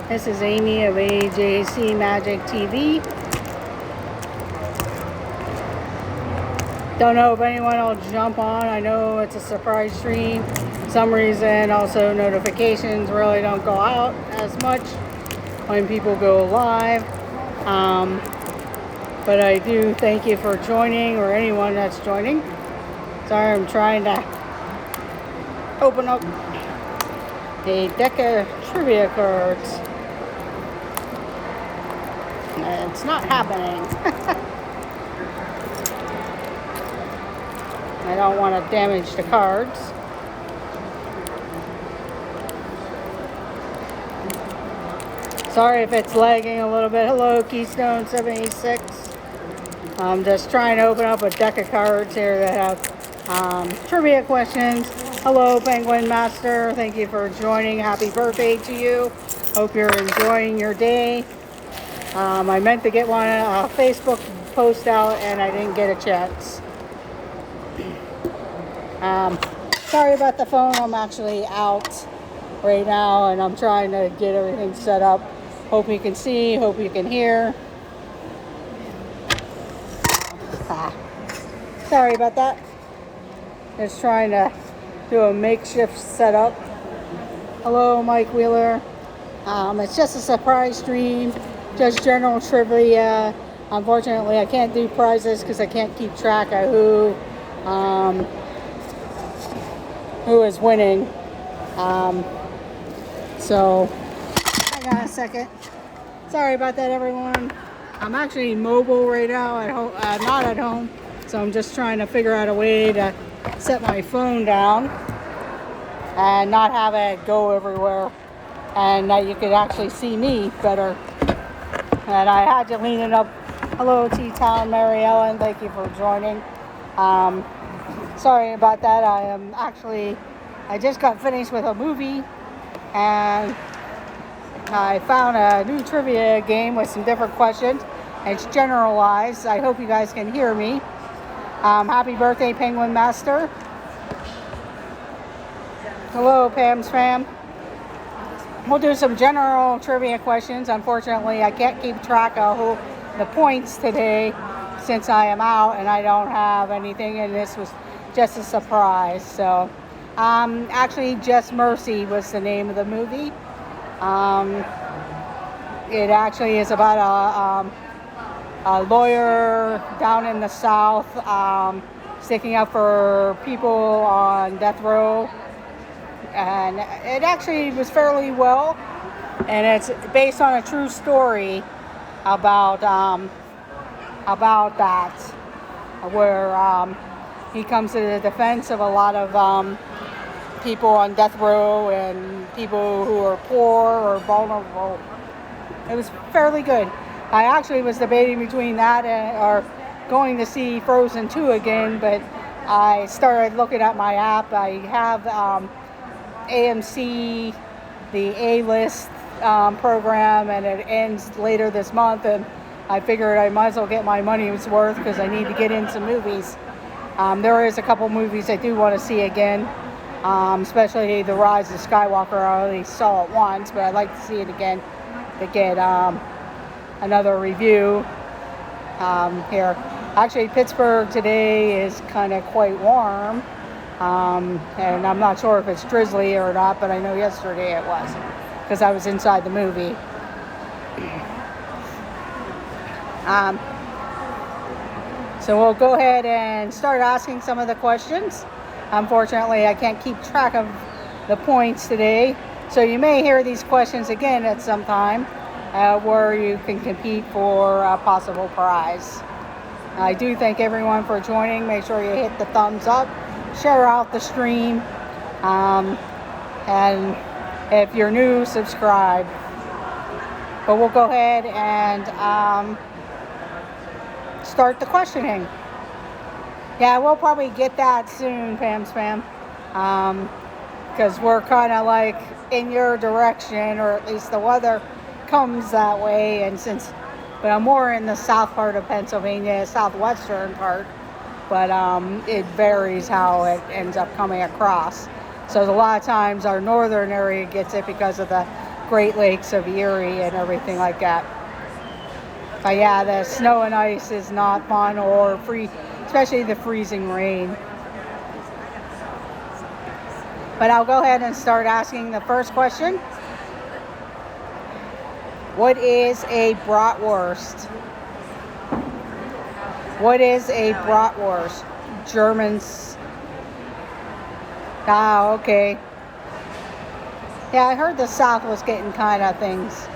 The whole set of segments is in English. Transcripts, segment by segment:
This is Amy of AJC Magic TV. Don't know if anyone will jump on. I know it's a surprise stream. For some reason, also notifications really don't go out as much when people go live. But I do thank you for joining, or anyone that's joining. Sorry, I'm trying to open up a deck of trivia cards. It's not happening. I don't want to damage the cards. Sorry if it's lagging a little bit. Hello, Keystone 76. I'm just trying to open up a deck of cards here that have trivia questions. Hello, Penguin Master. Thank you for joining. Happy birthday to you. Hope you're enjoying your day. I meant to get a Facebook post out and I didn't get a chance. Sorry about the phone. I'm actually out right now and I'm trying to get everything set up. Hope you can see, hope you can hear. Sorry about that. Just trying to do a makeshift setup. Hello, Mike Wheeler. It's just a surprise stream, just general trivia. Unfortunately, I can't do prizes because I can't keep track of who is winning. So, hang on a second. Sorry about that, everyone. I'm actually mobile right now at home, not at home. So I'm just trying to figure out a way to set my phone down and not have it go everywhere, and that you could actually see me better. And I had to lean it up. Hello, T-Town Mary Ellen. Thank you for joining. Sorry about that. I just got finished with a movie and I found a new trivia game with some different questions. It's generalized. I hope you guys can hear me. Happy birthday, Penguin Master. Hello, Pam's fam. We'll do some general trivia questions. Unfortunately, I can't keep track of the points today since I am out and I don't have anything, and this was just a surprise. So, actually, Just Mercy was the name of the movie. It actually is about a lawyer down in the South sticking up for people on death row. And it actually was fairly well. And it's based on a true story about that, where he comes to the defense of a lot of people on death row and people who are poor or vulnerable. It was fairly good. I actually was debating between that or going to see Frozen 2 again, but I started looking at my app. I have AMC, the A-list program, and it ends later this month, and I figured I might as well get my money's worth because I need to get in some movies. There is a couple movies I do want to see again, especially The Rise of Skywalker. I already saw it once, but I'd like to see it again to get another review here. Actually, Pittsburgh today is kind of quite warm, and I'm not sure if it's drizzly or not, but I know yesterday it was because I was inside the movie. So we'll go ahead and start asking some of the questions. Unfortunately, I can't keep track of the points today, so you may hear these questions again at some time where you can compete for a possible prize. I do thank everyone for joining. Make sure you hit the thumbs up, share out the stream, and if you're new, subscribe. But we'll go ahead and start the questioning. Yeah, we'll probably get that soon, Pam's fam, because we're kind of like in your direction, or at least the weather comes that way. And but I'm more in the south part of Pennsylvania, southwestern part, but it varies how it ends up coming across. So a lot of times our northern area gets it because of the Great Lakes of Erie and everything like that. But yeah, the snow and ice is not fun, or especially the freezing rain. But I'll go ahead and start asking the first question. What is a bratwurst? What is a bratwurst? Germans. Ah, okay. Yeah, I heard the South was getting kind of things.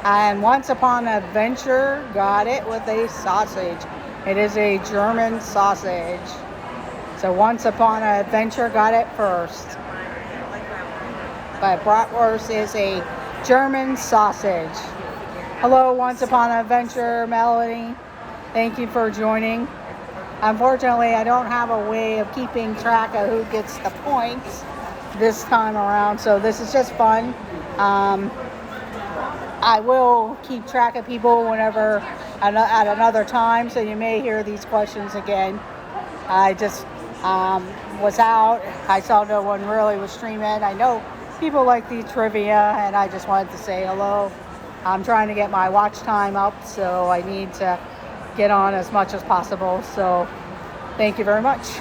And Once Upon a Adventure got it with a sausage. It is a German sausage. So Once Upon an Adventure got it first. But bratwurst is a German sausage. Hello, Once Upon an Adventure, Melanie. Thank you for joining. Unfortunately, I don't have a way of keeping track of who gets the points this time around, so this is just fun. I will keep track of people whenever at another time, so you may hear these questions again. I just was out. I saw no one really was streaming. I know people like the trivia, and I just wanted to say hello. I'm trying to get my watch time up, so I need to get on as much as possible. So thank you very much.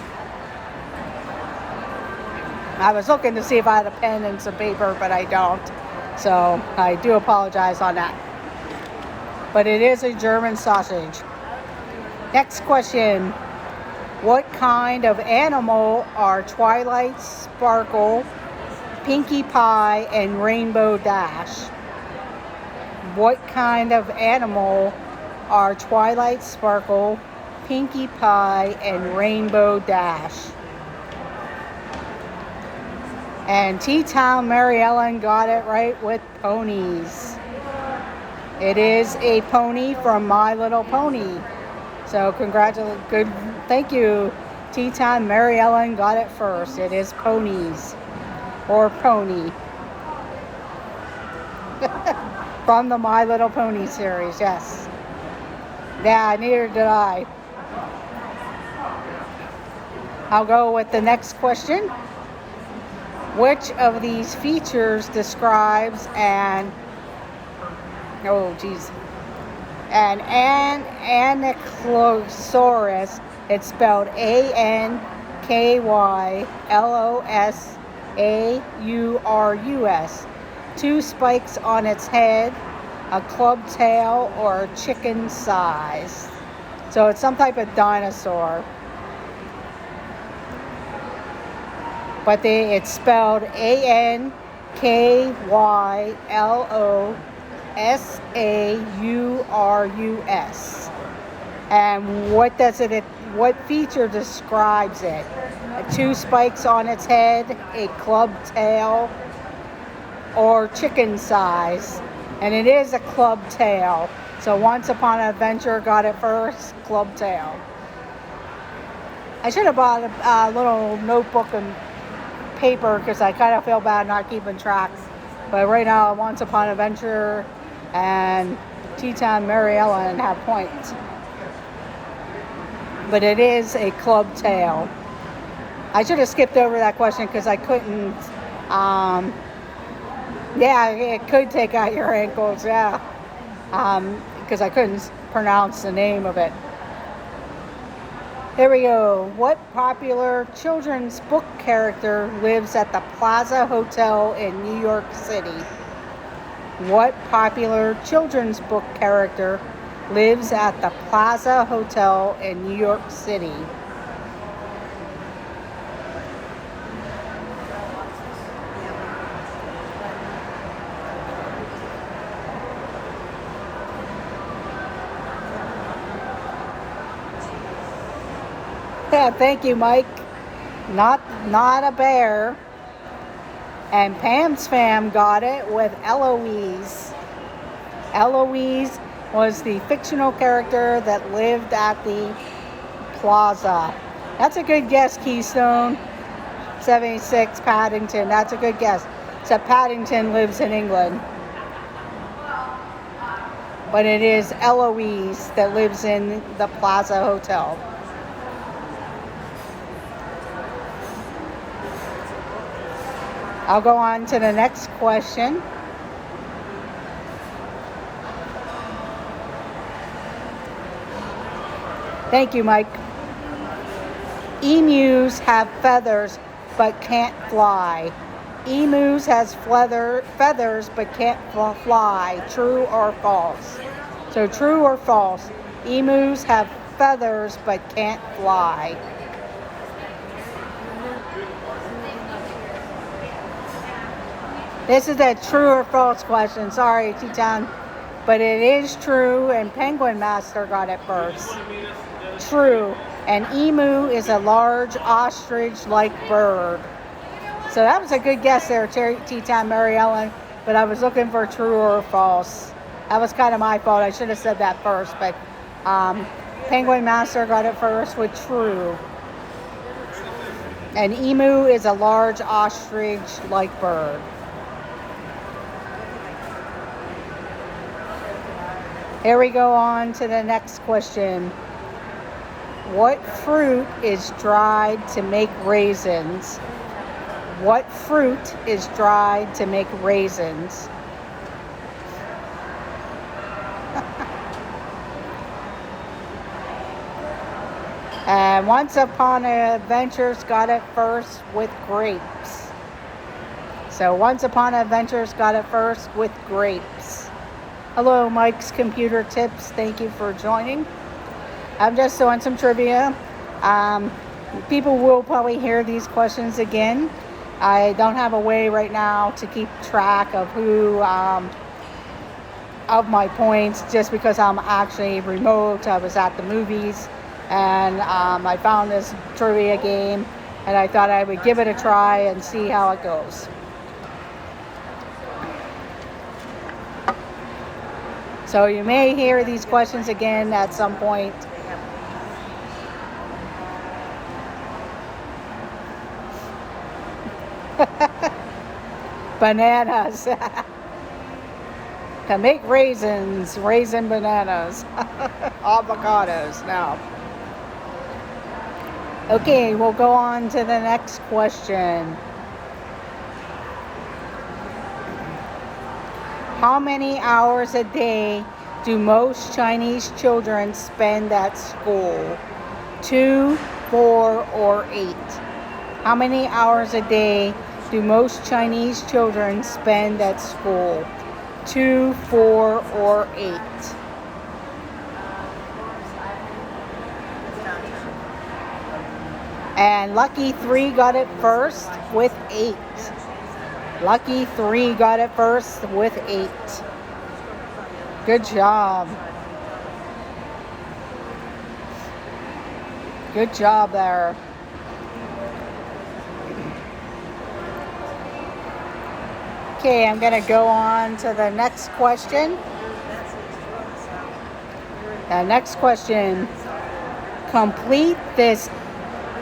I was looking to see if I had a pen and some paper, but I don't. So I do apologize on that. But it is a German sausage. Next question. What kind of animal are Twilight Sparkle, Pinkie Pie, and Rainbow Dash? What kind of animal are Twilight Sparkle, Pinkie Pie, and Rainbow Dash? And T-Town Mary Ellen got it right with ponies. It is a pony from My Little Pony. So thank you. T-Town Mary Ellen got it first. It is ponies, or pony. From the My Little Pony series, yes. Yeah, neither did I. I'll go with the next question. Which of these features describes an ankylosaurus? It's spelled ANKYLOSAURUS. 2 spikes on its head, a club tail, or a chicken size. So it's some type of dinosaur. But it's spelled ANKYLOSAURUS. And what feature describes it? 2 spikes on its head, a club tail, or chicken size. And it is a club tail. So Once Upon an Adventure got it first, club tail. I should have bought a little notebook and paper because I kind of feel bad not keeping track. But right now, Once Upon an Adventure and T-Town Mary Ellen have points. But it is a club tail. I should have skipped over that question because I couldn't. Yeah, it could take out your ankles, yeah. Because I couldn't pronounce the name of it. Here we go. What popular children's book character lives at the Plaza Hotel in New York City? What popular children's book character lives at the Plaza Hotel in New York City? Yeah, thank you, Mike. Not a bear. And Pam's fam got it with Eloise. Eloise was the fictional character that lived at the plaza. That's a good guess, Keystone. 76 Paddington. That's a good guess. Except Paddington lives in England. But it is Eloise that lives in the Plaza Hotel. I'll go on to the next question. Thank you, Mike. Emus have feathers but can't fly. Emus has feathers but can't fly. True or false? So true or false? Emus have feathers but can't fly. This is a true or false question. Sorry, Teton. But it is true, and Penguin Master got it first. True. An emu is a large ostrich-like bird. So that was a good guess there, Teton Mary Ellen. But I was looking for true or false. That was kind of my fault. I should have said that first. But Penguin Master got it first with true. An emu is a large ostrich-like bird. Here we go on to the next question. What fruit is dried to make raisins? What fruit is dried to make raisins? And Once Upon a Adventure's got it first with grapes. So Once Upon a Adventure's got it first with grapes. Hello, Mike's Computer Tips. Thank you for joining. I'm just doing some trivia. People will probably hear these questions again. I don't have a way right now to keep track of who of my points, just because I'm actually remote. I was at the movies, and I found this trivia game, and I thought I would give it a try and see how it goes. So you may hear these questions again at some point. Bananas. To make raisins, raisin bananas. Avocados now. Okay, we'll go on to the next question. How many hours a day do most Chinese children spend at school? 2, 4, or 8? How many hours a day do most Chinese children spend at school? 2, 4, or 8? And Lucky 3 got it first with 8. Lucky 3 got it first with 8. Good job. Good job there. Okay, I'm going to go on to the next question. The next question. Complete this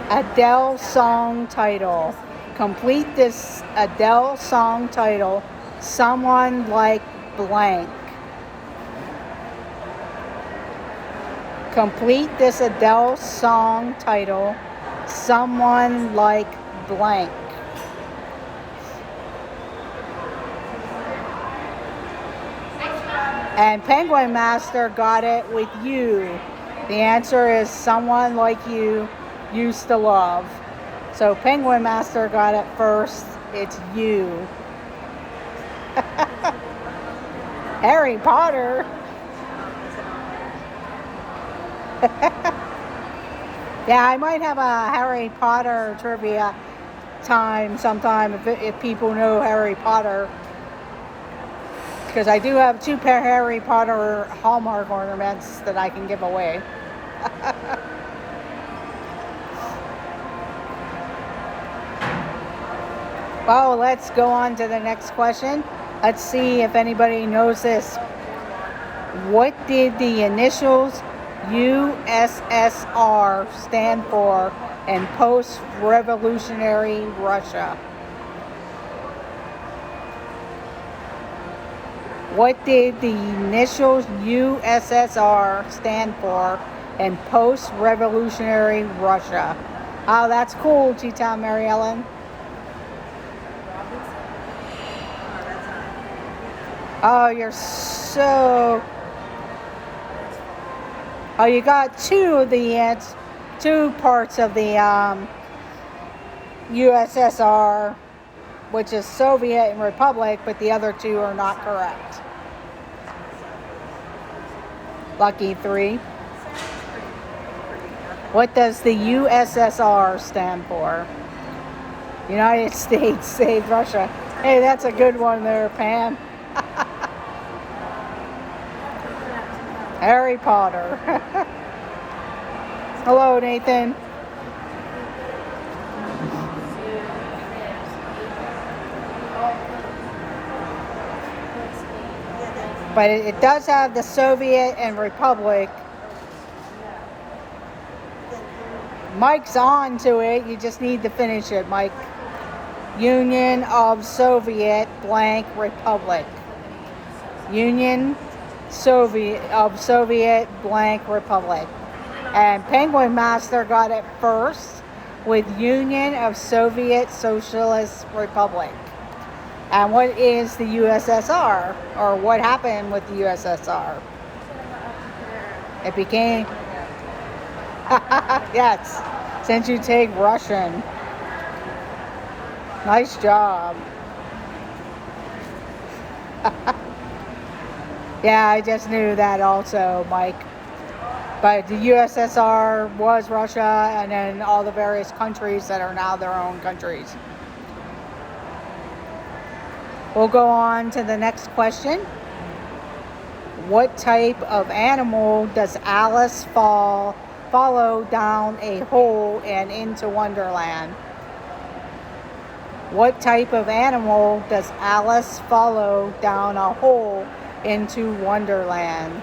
Adele song title. Complete this Adele song title. Someone Like Blank. Complete this Adele song title. Someone Like Blank. And Penguin Master got it with You. The answer is Someone Like You Used to Love. So Penguin Master got it first. It's You. Harry Potter. Yeah, I might have a Harry Potter trivia time sometime if people know Harry Potter. Because I do have 2 pair Harry Potter Hallmark ornaments that I can give away. Well, let's go on to the next question. Let's see if anybody knows this. What did the initials USSR stand for in post-revolutionary Russia? What did the initials USSR stand for in post-revolutionary Russia? Oh, that's cool, T-Town Mary Ellen. Oh, you're so... Oh, you got two parts of the USSR, which is Soviet and Republic, but the other two are not correct. Lucky 3. What does the USSR stand for? United States saved Russia. Hey, that's a good one there, Pam. Harry Potter. Hello, Nathan. But it does have the Soviet and Republic. Mike's on to it. You just need to finish it, Mike. Union of Soviet blank Republic. Union of Soviet blank Republic. And Penguin Master got it first with Union of Soviet Socialist Republic. And what is the USSR? Or what happened with the USSR? It became... Yes, since you take Russian. Nice job. Yeah, I just knew that also, Mike. But the USSR was Russia, and then all the various countries that are now their own countries. We'll go on to the next question. What type of animal does Alice follow down a hole and into Wonderland? What type of animal does Alice follow down a hole into Wonderland?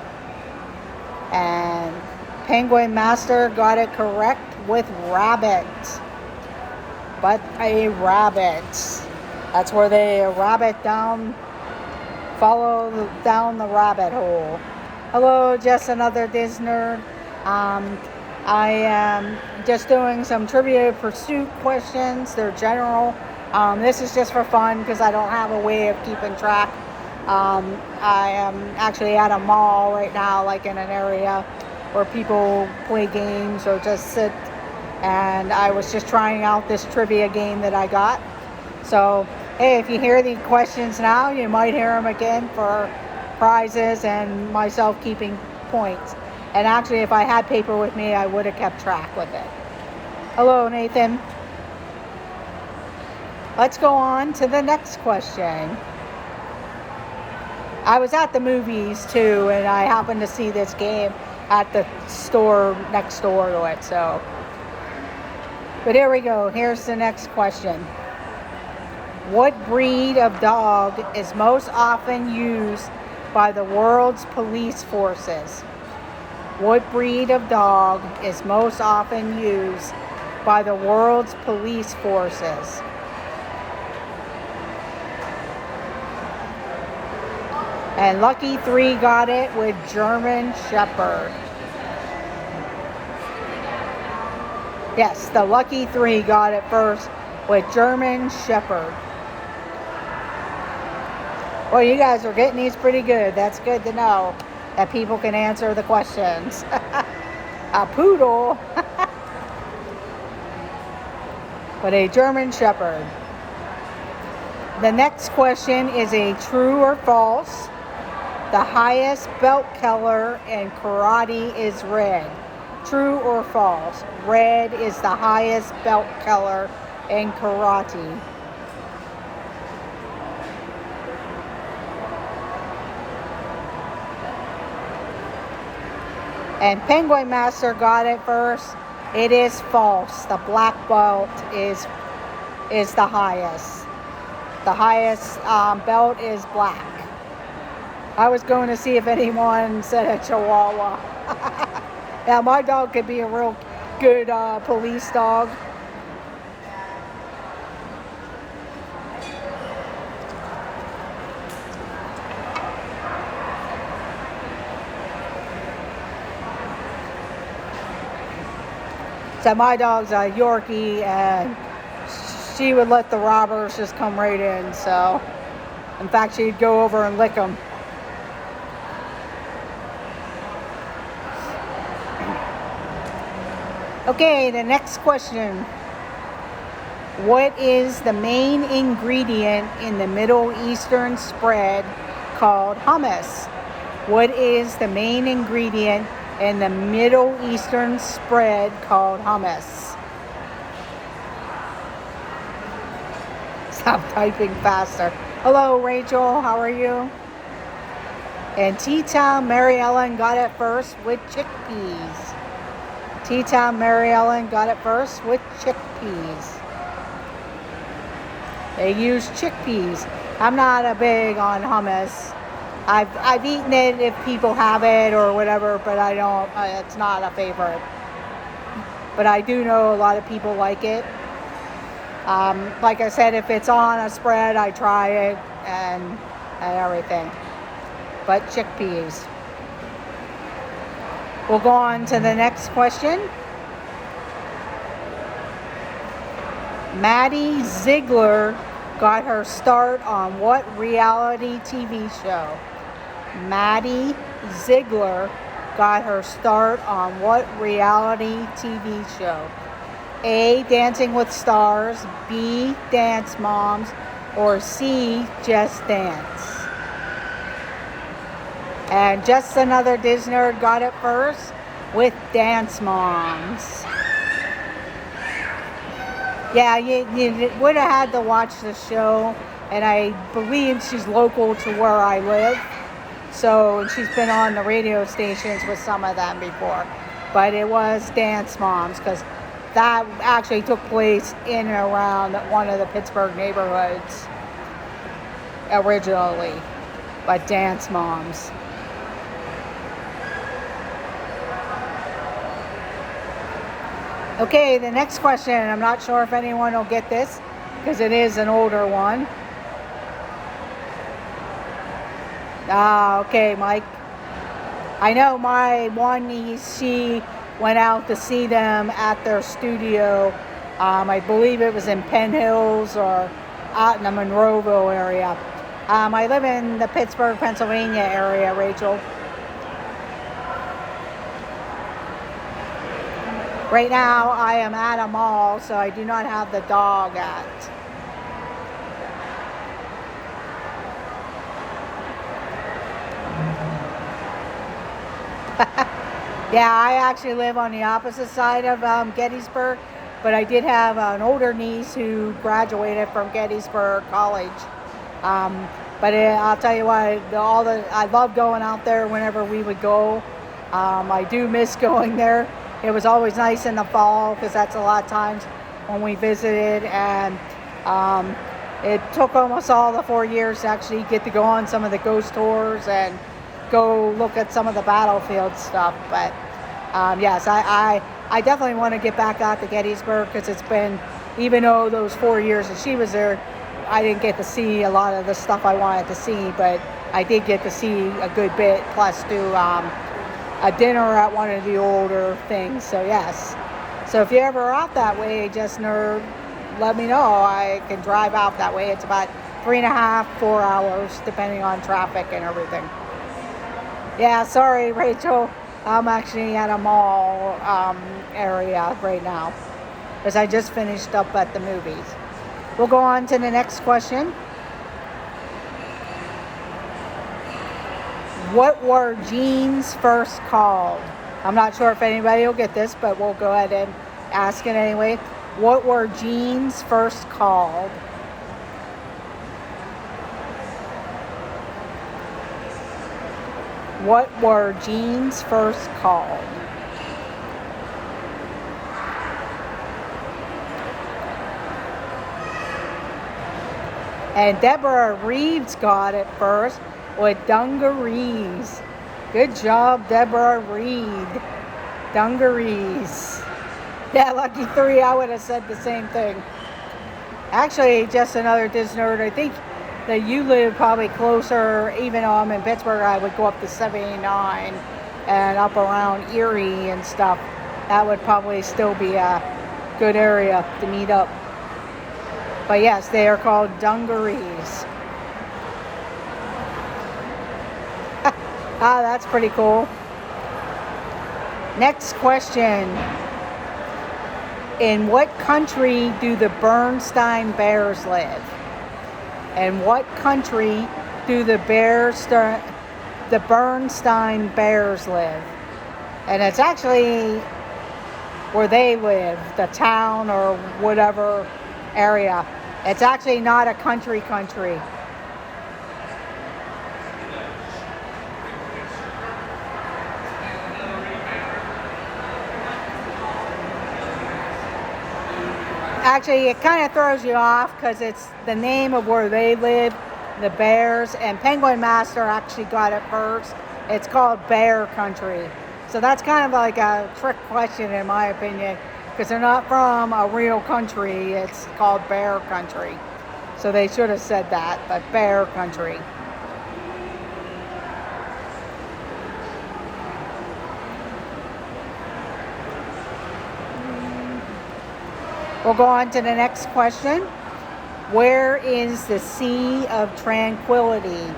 And Penguin Master got it correct with rabbit. But a rabbit. That's where they follow down the rabbit hole. Hello, just another Disney. I am just doing some Trivia Pursuit questions. They're general. This is just for fun because I don't have a way of keeping track. I am actually at a mall right now, like in an area where people play games or just sit. And I was just trying out this trivia game that I got. So, hey, if you hear the questions now, you might hear them again for prizes and myself keeping points. And actually, if I had paper with me, I would have kept track with it. Hello, Nathan. Let's go on to the next question. I was at the movies too, and I happened to see this game at the store next door to it. So, but here we go. Here's the next question. What breed of dog is most often used by the world's police forces? What breed of dog is most often used by the world's police forces? And Lucky 3 got it with German Shepherd. Yes, the Lucky 3 got it first with German Shepherd. Well, you guys are getting these pretty good. That's good to know that people can answer the questions. A poodle. But a German Shepherd. The next question is a true or false. The highest belt color in karate is red. True or false? Red is the highest belt color in karate. And Penguin Master got it first. It is false. The black belt is the highest. The highest belt is black. I was going to see if anyone said a Chihuahua. Yeah, my dog could be a real good police dog. So my dog's a Yorkie, and she would let the robbers just come right in. So, in fact, she'd go over and lick them. Okay, the next question. What is the main ingredient in the Middle Eastern spread called hummus? What is the main ingredient in the Middle Eastern spread called hummus? Stop typing faster. Hello, Rachel. How are you? And T-Town Mary Ellen got it first with chickpeas. T-Town Mary Ellen got it first with chickpeas. They use chickpeas. I'm not a big on hummus. I've eaten it if people have it or whatever, but I don't. It's not a favorite. But I do know a lot of people like it. Like I said, if it's on a spread, I try it and everything. But chickpeas. We'll go on to the next question. Maddie Ziegler got her start on what reality TV show? Maddie Ziegler got her start on what reality TV show? A, Dancing with Stars, B, Dance Moms, or C, Just Dance? And Just Another Disney Nerd got it first with Dance Moms. Yeah, you would have had to watch the show, and I believe she's local to where I live. So she's been on the radio stations with some of them before. But it was Dance Moms, because that actually took place in and around one of the Pittsburgh neighborhoods originally. But Dance Moms. Okay, the next question. I'm not sure if anyone will get this because it is an older one. Okay, Mike. I know my one niece, she went out to see them at their studio. I believe it was in Penn Hills or out in the Monroeville area. I live in the Pittsburgh, Pennsylvania area, Rachel. Right now, I am at a mall, so I do not have the dog at. Yeah, I actually live on the opposite side of Gettysburg, but I did have an older niece who graduated from Gettysburg College. I'll tell you what, I love going out there whenever we would go. I do miss going there. It was always nice in the fall because that's a lot of times when we visited, and it took almost all the 4 years to actually get to go on some of the ghost tours and go look at some of the battlefield stuff. But yes, I definitely want to get back out to Gettysburg because it's been, even though those 4 years that she was there, I didn't get to see a lot of the stuff I wanted to see, but I did get to see a good bit, plus do a dinner at one of the older things. So yes, so if you're ever out that way, just let me know. I can drive out that way. It's about 3.5, 4 hours depending on traffic and everything. Yeah, sorry, Rachel, I'm actually at a mall area right now because I just finished up at the movies. We'll go on to the next question. What were jeans first called? I'm not sure if anybody will get this, but we'll go ahead and ask it anyway. What were jeans first called? What were jeans first called? And Deborah Reeves got it first with dungarees. Good job, Deborah Reed. Dungarees. Yeah, lucky 3, I would have said the same thing. Actually, just another Disney nerd. I think that you live probably closer, even though I'm in Pittsburgh, I would go up to 79 and up around Erie and stuff. That would probably still be a good area to meet up. But yes, they are called dungarees. That's pretty cool. Next question. In what country do the Bernstein Bears live? In what country do the Bernstein Bears live? And it's actually where they live, the town or whatever area. It's actually not a country. Actually, it kind of throws you off because it's the name of where they live, the Bears, and Penguin Master actually got it first. It's called Bear Country. So that's kind of like a trick question in my opinion, because they're not from a real country. It's called Bear Country. So they should have said that, but Bear Country. We'll go on to the next question. Where is the Sea of Tranquility?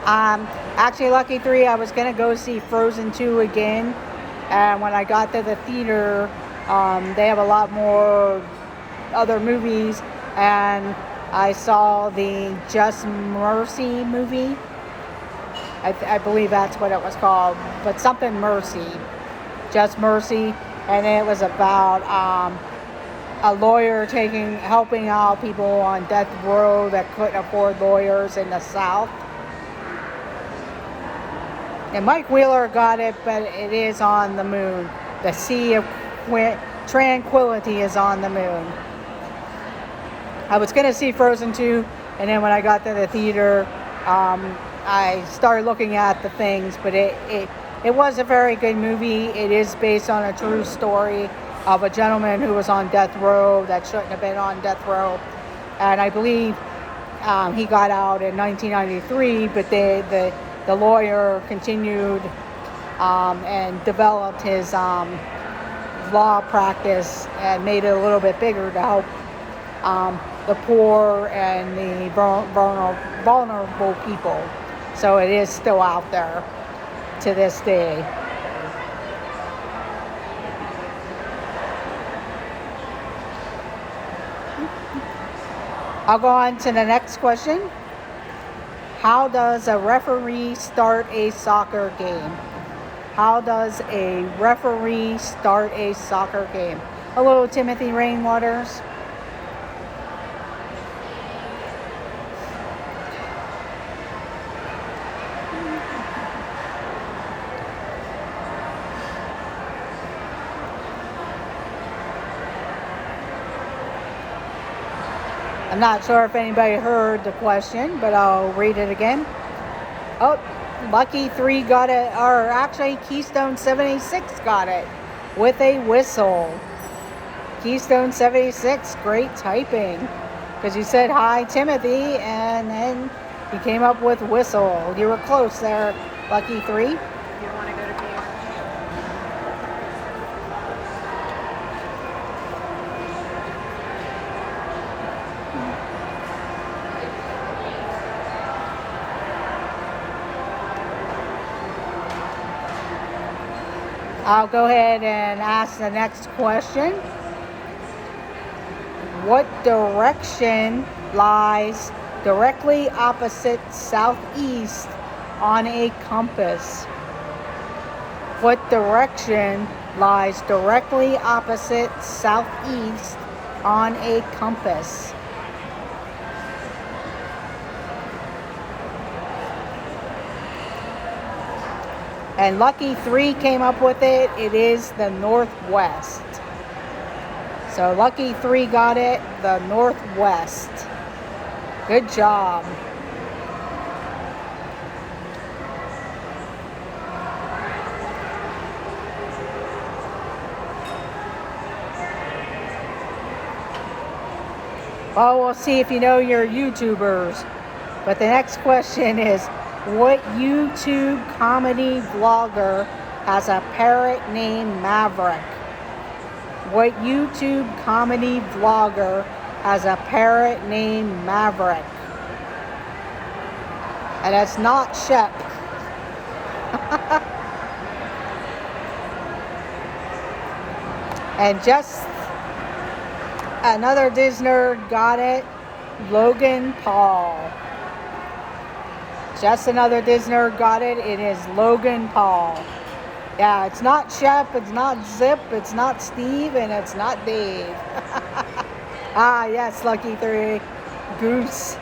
Actually, lucky 3, I was going to go see Frozen 2 again. And when I got to the theater, they have a lot more other movies. And I saw the Just Mercy movie. I believe that's what it was called. But something Mercy. Just Mercy. And it was about a lawyer helping out people on death row that couldn't afford lawyers in the South. And Mike Wheeler got it, but it is on the moon. The Sea of Tranquility is on the moon. I was going to see Frozen 2, and then when I got to the theater, I started looking at the things, but it was a very good movie. It is based on a true story of a gentleman who was on death row that shouldn't have been on death row. And I believe he got out in 1993, but the lawyer continued and developed his law practice and made it a little bit bigger to help the poor and the vulnerable people. So it is still out there to this day. I'll go on to the next question. How does a referee start a soccer game? How does a referee start a soccer game? Hello, Timothy Rainwaters. I'm not sure if anybody heard the question, but I'll read it again. Oh, Lucky 3 got it, or actually Keystone 76 got it with a whistle. Keystone 76, great typing. Because you said hi, Timothy, and then he came up with whistle. You were close there, Lucky 3. You don't want to go to camera. I'll go ahead and ask the next question. What direction lies directly opposite southeast on a compass? What direction lies directly opposite southeast on a compass? And Lucky 3 came up with it. It is the northwest. So Lucky 3 got it, the northwest. Good job. Well, we'll see if you know your YouTubers. But the next question is, what YouTube comedy vlogger has a parrot named Maverick? What YouTube comedy vlogger has a parrot named Maverick? And it's not Shep. And just another Disney got it. Logan Paul. Just another Disney got it. It is Logan Paul. Yeah, it's not Shep, it's not Zip, it's not Steve, and it's not Dave. Ah, yes, Lucky 3. Goose.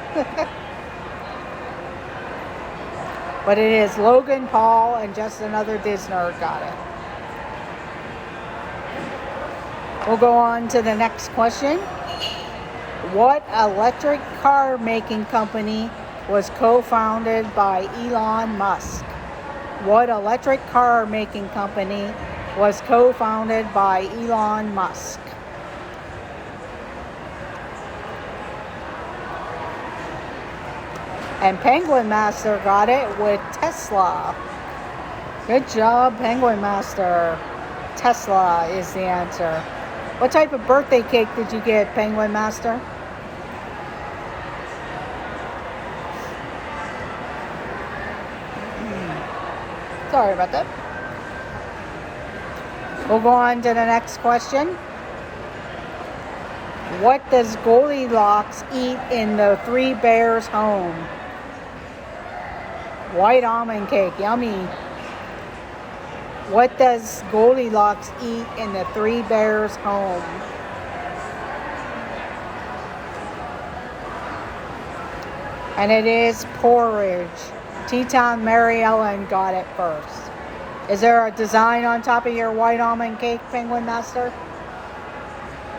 But it is Logan Paul and just another Disney got it. We'll go on to the next question. What electric car making company was co-founded by Elon Musk? What electric car making company was co-founded by Elon Musk? And Penguin Master got it with Tesla. Good job, Penguin Master. Tesla is the answer. What type of birthday cake did you get, Penguin Master? Sorry about that. We'll go on to the next question. What does Goldilocks eat in the Three Bears home? White almond cake, yummy. What does Goldilocks eat in the Three Bears home? And it is porridge. Teton Mary Ellen got it first. Is there a design on top of your white almond cake, Penguin Master?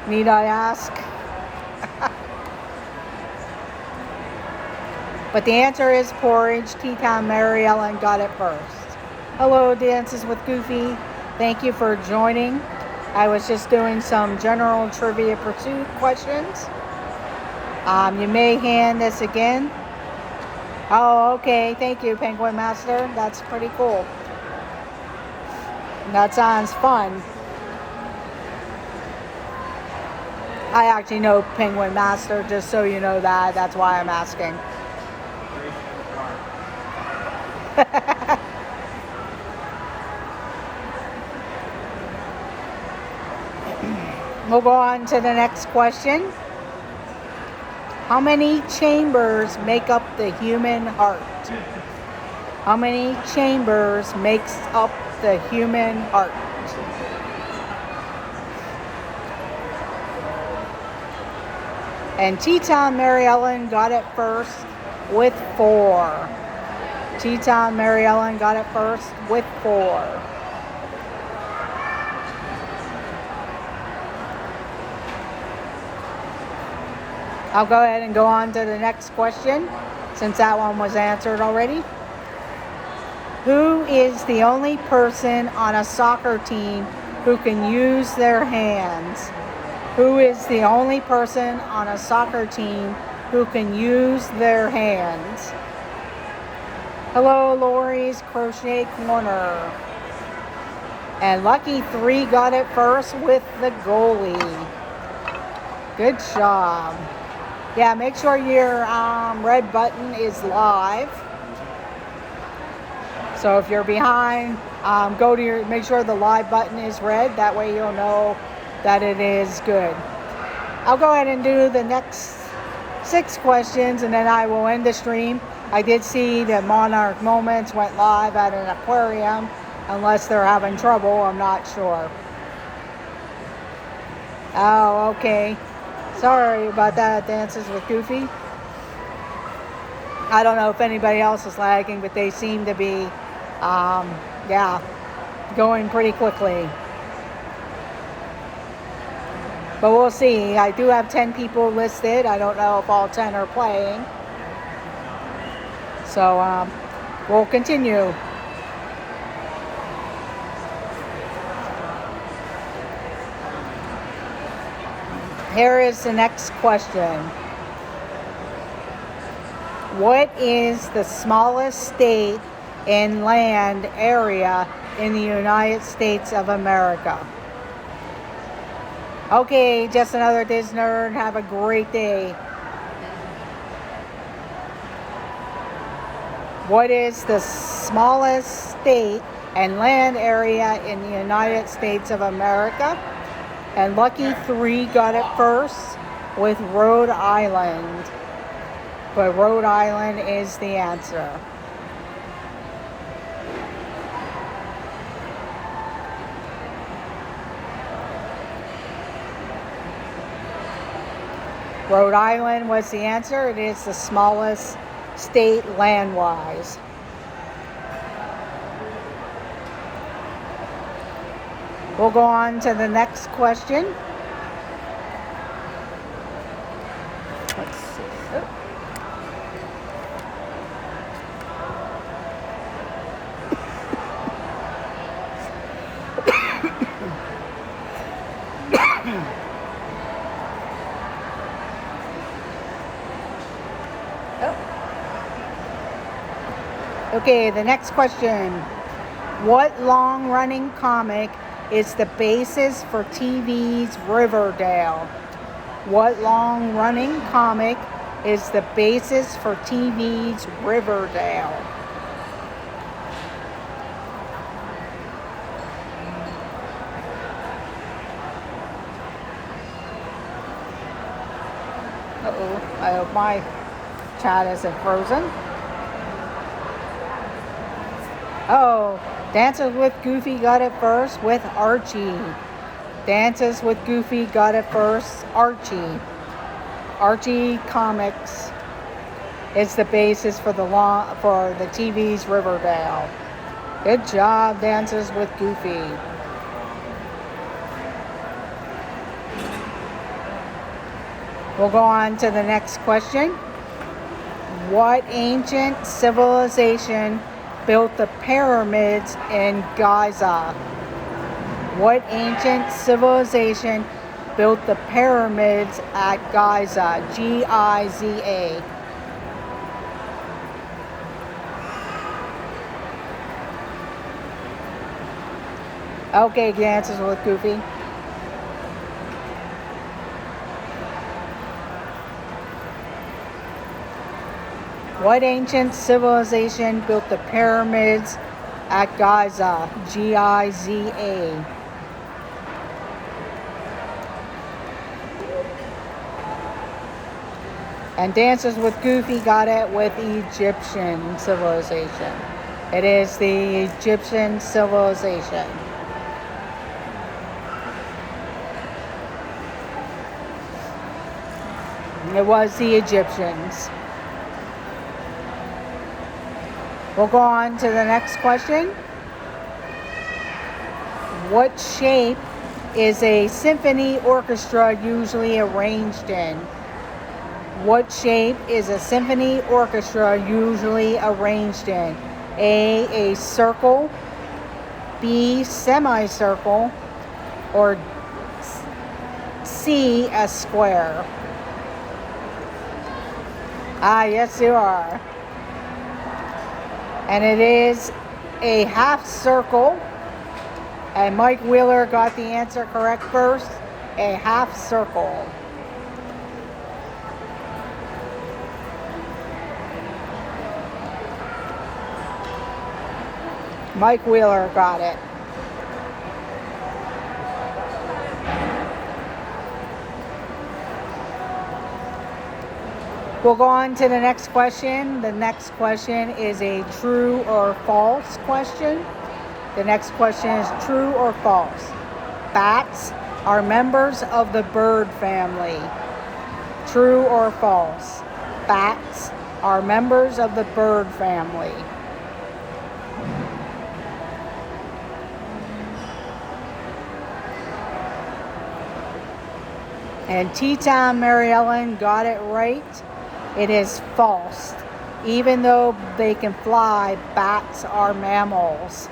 Need I ask? But the answer is porridge. Teton Mary Ellen got it first. Hello, Dances with Goofy. Thank you for joining. I was just doing some general trivia pursuit questions. You may hand this again. Oh, okay. Thank you, Penguin Master. That's pretty cool. That sounds fun. I actually know Penguin Master, just so you know that. That's why I'm asking. We'll go on to the next question. How many chambers make up the human heart? How many chambers makes up the human heart? And Teton Mary Ellen got it first with 4. Teton Mary Ellen got it first with 4. I'll go ahead and go on to the next question, since that one was answered already. Who is the only person on a soccer team who can use their hands? Who is the only person on a soccer team who can use their hands? Hello, Lori's Crochet Corner. And Lucky 3 got it first with the goalie. Good job. Yeah, make sure your red button is live. So if you're behind, make sure the live button is red. That way you'll know that it is good. I'll go ahead and do the next 6 questions and then I will end the stream. I did see that Monarch Moments went live at an aquarium. Unless they're having trouble, I'm not sure. Oh, okay. Sorry about that, Dances with Goofy. I don't know if anybody else is lagging, but they seem to be, going pretty quickly. But we'll see. I do have 10 people listed. I don't know if all 10 are playing. So, we'll continue. Here is the next question. What is the smallest state in land area in the United States of America? Okay, just another Disney nerd. Have a great day. What is the smallest state and land area in the United States of America? And Lucky 3 got it first with Rhode Island. But Rhode Island is the answer. Rhode Island was the answer. It is the smallest state land-wise. We'll go on to the next question. Let's see. Okay, the next question. What long-running comic is the basis for TV's Riverdale? What long-running comic is the basis for TV's Riverdale? Uh-oh, I hope my chat isn't frozen. Oh, Dances with Goofy got it first with Archie. Dances with Goofy got it first, Archie. Archie Comics is the basis for the TV's Riverdale. Good job, Dances with Goofy. We'll go on to the next question. What ancient civilization built the pyramids in Giza? What ancient civilization built the pyramids at Giza? Giza. Okay, Dances with Goofy. What ancient civilization built the pyramids at Giza? Giza. And Dances with Goofy got it with Egyptian civilization. It is the Egyptian civilization. It was the Egyptians. We'll go on to the next question. What shape is a symphony orchestra usually arranged in? What shape is a symphony orchestra usually arranged in? A circle, B, semicircle, or C, a square? Ah, yes you are. And it is a half circle. And Mike Wheeler got the answer correct first. A half circle. Mike Wheeler got it. We'll go on to the next question. The next question is a true or false question. The next question is true or false. Bats are members of the bird family. True or false? Bats are members of the bird family. And T-Town Mary Ellen got it right. It is false. Even though they can fly, bats are mammals.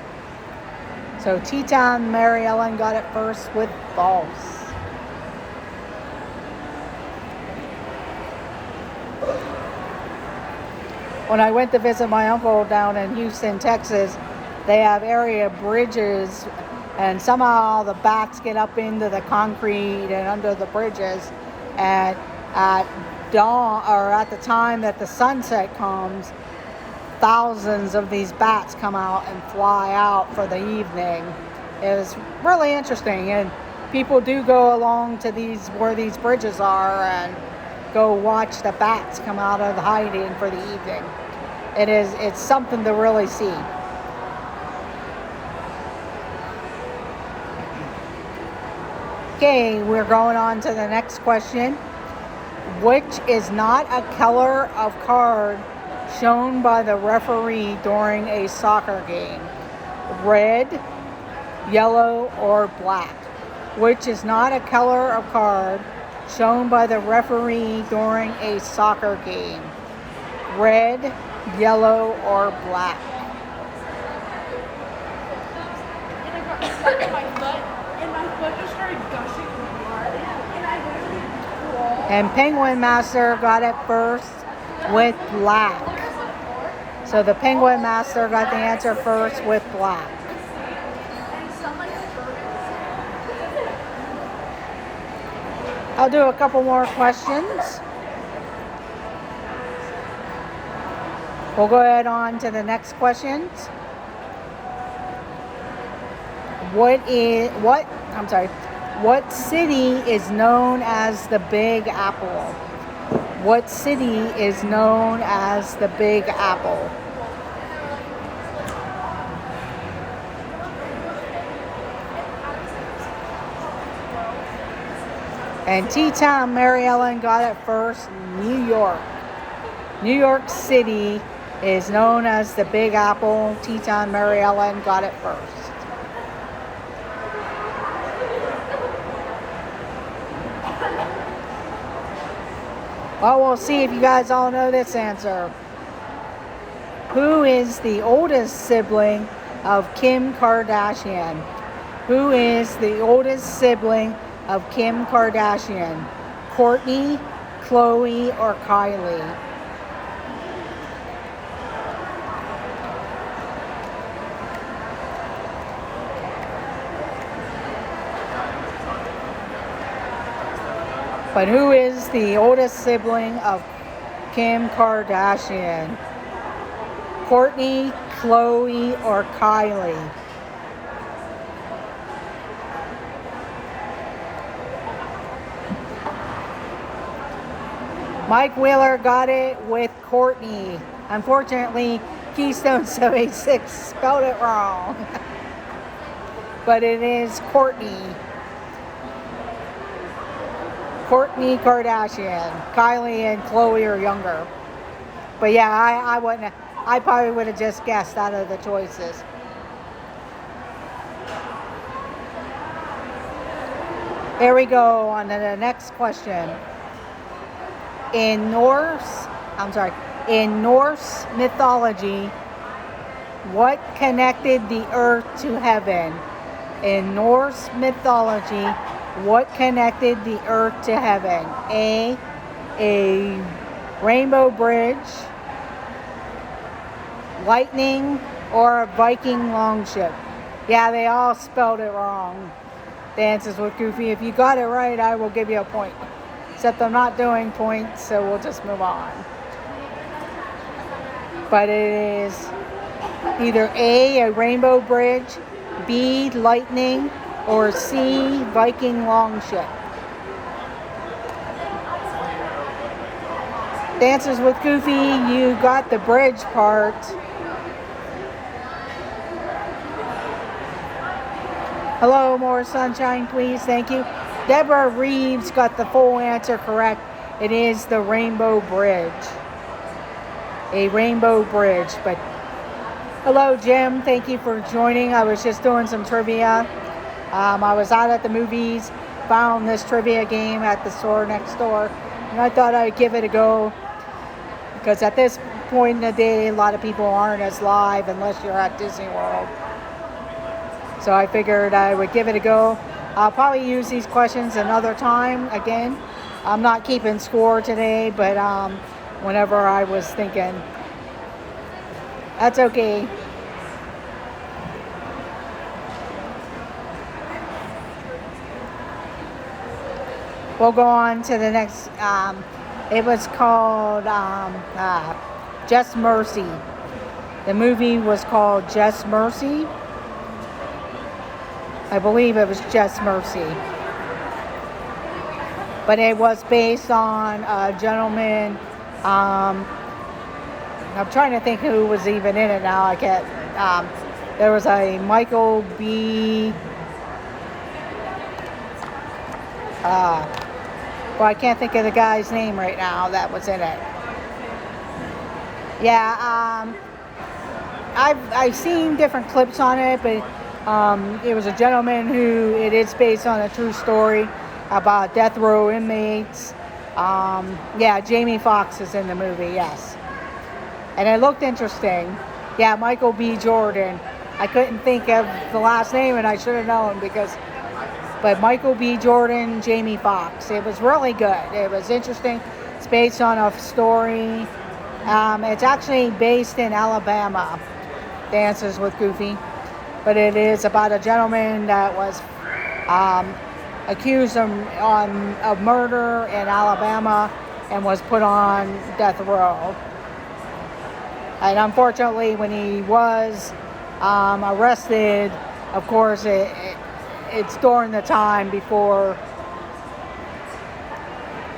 So T-Town Mary Ellen got it first with false. When I went to visit my uncle down in Houston, Texas, they have area bridges, and somehow the bats get up into the concrete and under the bridges, and at dawn, or at the time that the sunset comes, thousands of these bats come out and fly out for the evening. It was really interesting, and people do go along to where these bridges are and go watch the bats come out of hiding for the evening. It's something to really see. Okay, we're going on to the next question. Which is not a color of card shown by the referee during a soccer game? Red, yellow, or black? Which is not a color of card shown by the referee during a soccer game? Red, yellow, or black? And Penguin Master got it first with black. So the Penguin Master got the answer first with black. I'll do a couple more questions. We'll go ahead on to the next questions. What city is known as the Big Apple? What city is known as the Big Apple? And T-Town Mary Ellen got it first, New York. New York City is known as the Big Apple. T-Town Mary Ellen got it first. Well, we'll see if you guys all know this answer. Who is the oldest sibling of Kim Kardashian? Who is the oldest sibling of Kim Kardashian? Kourtney, Khloe, or Kylie? But who is the oldest sibling of Kim Kardashian? Kourtney, Khloe, or Kylie? Mike Wheeler got it with Kourtney. Unfortunately, Keystone 76 spelled it wrong. But it is Kourtney. Kourtney Kardashian. Kylie and Khloe are younger. But yeah, I probably would have just guessed out of the choices. Here we go on to the next question. In Norse mythology, what connected the earth to heaven? In Norse mythology, what connected the earth to heaven? A rainbow bridge, lightning, or a Viking longship? Yeah, they all spelled it wrong. Dances with Goofy. If you got it right, I will give you a point. Except I'm not doing points, so we'll just move on. But it is either A, rainbow bridge, B, lightning, or C, Viking longship. Dances with Goofy, you got the bridge part. Hello, more sunshine, please. Thank you. Deborah Reeves got the full answer correct. It is the rainbow bridge. A rainbow bridge. But hello, Jim. Thank you for joining. I was just doing some trivia. I was out at the movies, found this trivia game at the store next door, and I thought I'd give it a go. Because at this point in the day, a lot of people aren't as live unless you're at Disney World. So I figured I would give it a go. I'll probably use these questions another time again. I'm not keeping score today, but whenever I was thinking. That's okay. We'll go on to the next. It was called Just Mercy. The movie was called Just Mercy. I believe it was Just Mercy. but it was based on a gentleman. I'm trying to think who was even in it now. I can't. There was a Michael B. Well, I can't think of the guy's name right now that was in it. Yeah, I've seen different clips on it, but it was a gentleman who it is based on a true story about death row inmates. Yeah, Jamie Foxx is in the movie, yes. And it looked interesting. Yeah, Michael B. Jordan. I couldn't think of the last name, and I should have known but Michael B. Jordan, Jamie Foxx. It was really good. It was interesting. It's based on a story. It's actually based in Alabama, Dances with Goofy. But it is about a gentleman that was accused of murder in Alabama and was put on death row. And unfortunately, when he was arrested, of course, it's during the time before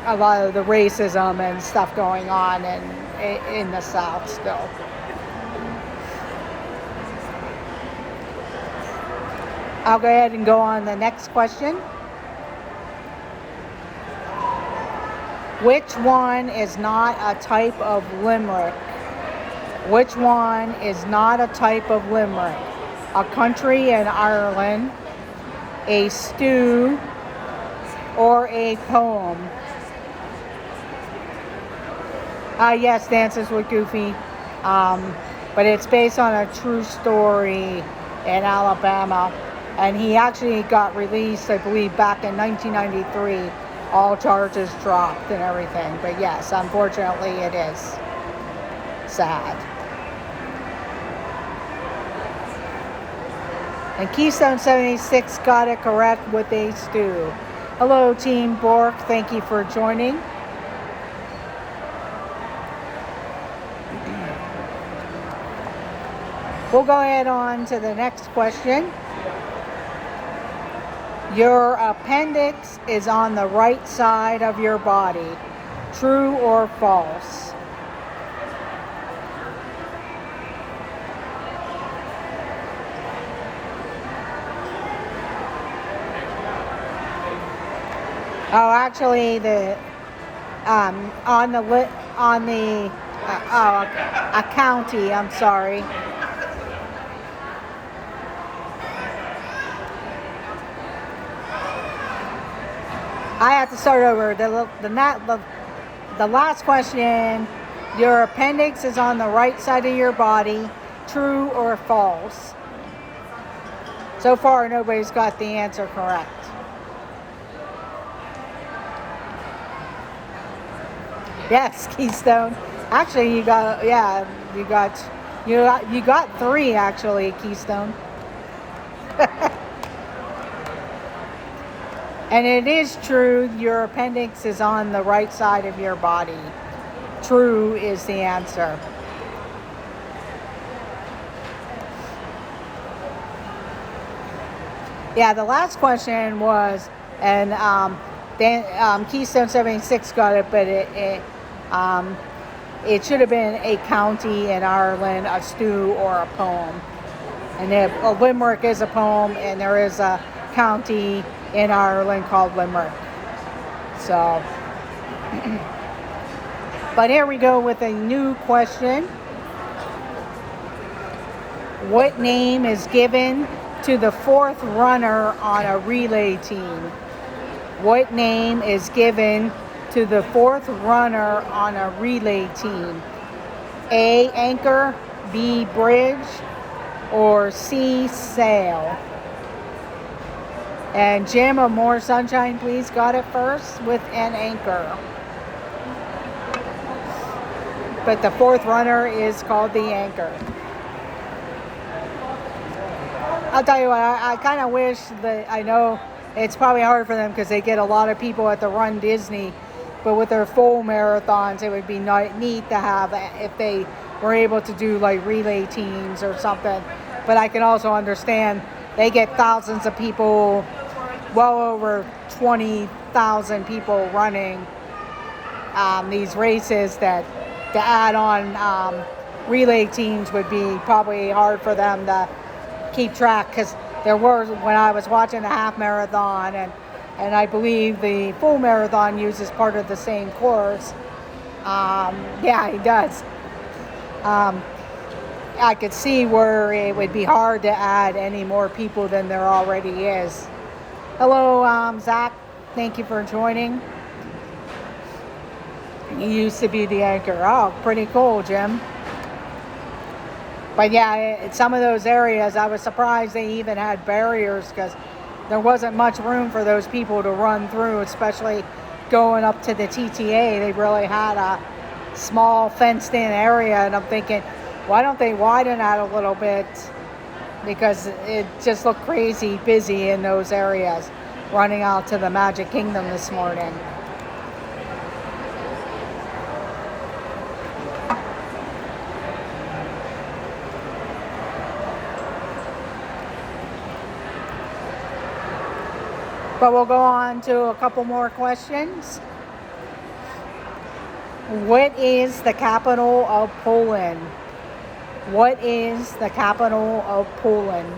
a lot of the racism and stuff going on in the South still. I'll go ahead and go on the next question. Which one is not a type of limerick? Which one is not a type of limerick? A country in Ireland, a stew, or a poem? Yes, Dances with Goofy. But it's based on a true story in Alabama. And he actually got released, I believe, back in 1993. All charges dropped and everything. But yes, unfortunately, it is sad. And Keystone 76 got it correct with a stew. Hello, Team Bork. Thank you for joining. We'll go ahead on to the next question. Your appendix is on the right side of your body. True or false? Oh, actually, a county. I'm sorry. I have to start over. The last question. Your appendix is on the right side of your body. True or false? So far, nobody's got the answer correct. Yes, Keystone. Actually, you got three actually, Keystone. And it is true, your appendix is on the right side of your body. True is the answer. Yeah, the last question was, and Keystone 76 got it, but it should have been a county in Ireland, a stew, or a poem. And a limerick is a poem, and there is a county in Ireland called Limerick. So, but here we go with a new question. What name is given to the fourth runner on a relay team? What name is given to the fourth runner on a relay team? A, anchor, B, bridge, or C, sail? And Jim of More Sunshine, please, got it first with an anchor. But the fourth runner is called the anchor. I'll tell you what, I kind of wish that, I know it's probably hard for them because they get a lot of people at the Run Disney, but with their full marathons, it would be neat to have if they were able to do like relay teams or something. But I can also understand they get thousands of people, well over 20,000 people running these races, that to add on relay teams would be probably hard for them to keep track, because there were, when I was watching the half marathon, and I believe the full marathon uses part of the same course. Yeah, he does. I could see where it would be hard to add any more people than there already is. Hello, Zach. Thank you for joining. You used to be the anchor. Oh, pretty cool, Jim. But yeah, some of those areas, I was surprised they even had barriers, because there wasn't much room for those people to run through, especially going up to the TTA. They really had a small fenced-in area, and I'm thinking, why don't they widen that a little bit? Because it just looked crazy busy in those areas, running out to the Magic Kingdom this morning. But we'll go on to a couple more questions. What is the capital of Poland? What is the capital of Poland?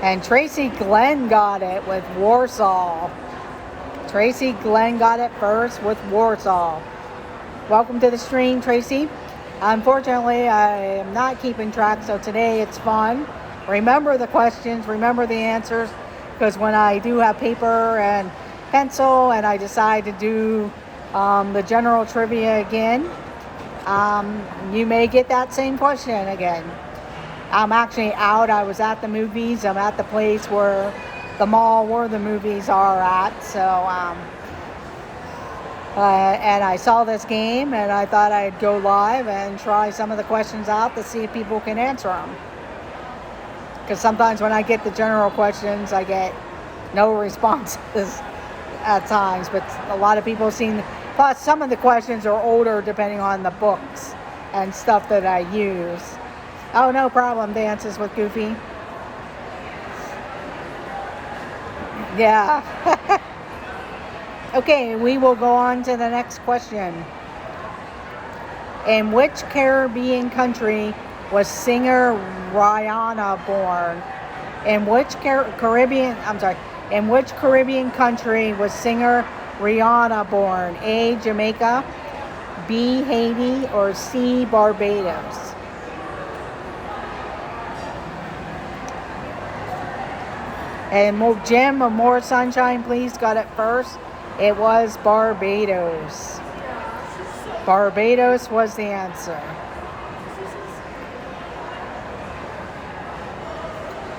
And Tracy Glenn got it with Warsaw. Tracy Glenn got it first with Warsaw. Welcome to the stream, Tracy. Unfortunately, I am not keeping track, so today it's fun. Remember the questions, remember the answers, because when I do have paper and pencil and I decide to do the general trivia again, you may get that same question again. I'm actually out. I was at the movies. I'm at the place where the mall where the movies are at, so and I saw this game, and I thought I'd go live and try some of the questions out to see if people can answer them. Because sometimes when I get the general questions, I get no responses at times. But a lot of people seem, plus some of the questions are older depending on the books and stuff that I use. Oh, no problem, Dances with Goofy. Yeah. Okay, we will go on to the next question. In which Caribbean country was singer Rihanna born? In which Caribbean country was singer Rihanna born? A, Jamaica, B, Haiti, or C, Barbados? And Jim of More Sunshine, please, got it first. It was Barbados. Barbados was the answer.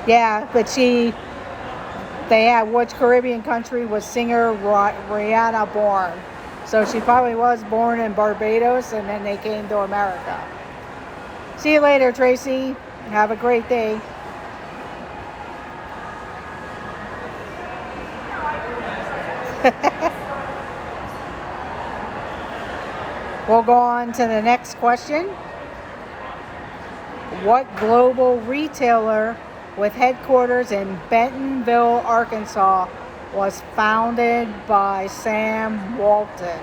Yeah, but they had which Caribbean country was singer Rihanna born? So she probably was born in Barbados, and then they came to America. See you later, Tracy. Have a great day. We'll go on to the next question. What global retailer with headquarters in Bentonville, Arkansas, was founded by Sam Walton?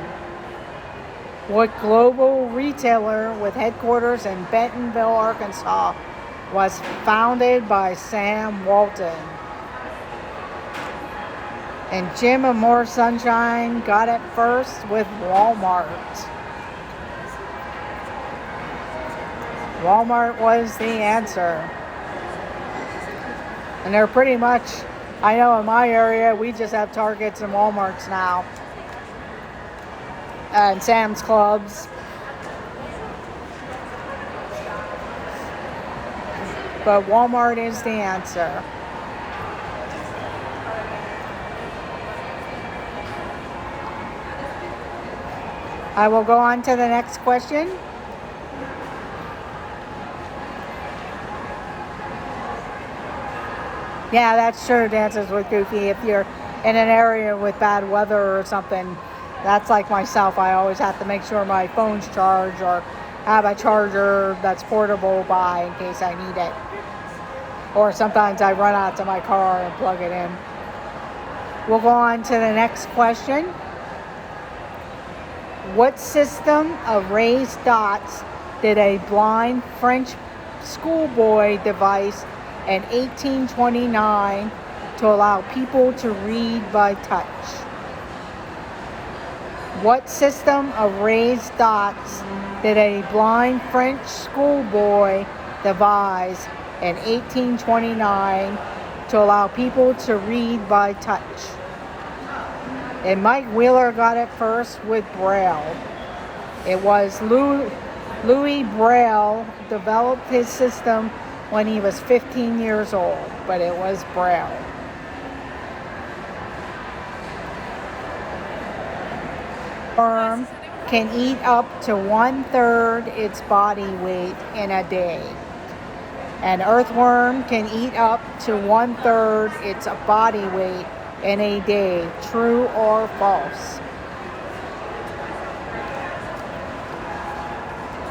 What global retailer with headquarters in Bentonville, Arkansas, was founded by Sam Walton? And Jim of More Sunshine got it first with Walmart. Walmart was the answer. And they're pretty much, I know in my area, we just have Targets and Walmarts now. And Sam's Clubs. But Walmart is the answer. I will go on to the next question. Yeah, that's true, Dances with Goofy. If you're in an area with bad weather or something, that's like myself. I always have to make sure my phone's charged or have a charger that's portable by in case I need it. Or sometimes I run out to my car and plug it in. We'll go on to the next question. What system of raised dots did a blind French schoolboy devise in 1829 to allow people to read by touch? What system of raised dots did a blind French schoolboy devise in 1829 to allow people to read by touch? And Mike Wheeler got it first with Braille. It was Louis Braille developed his system when he was 15 years old, but it was Braille. Worm can eat up to 1/3 its body weight in a day. An earthworm can eat up to 1/3 its body weight in a day. True or false?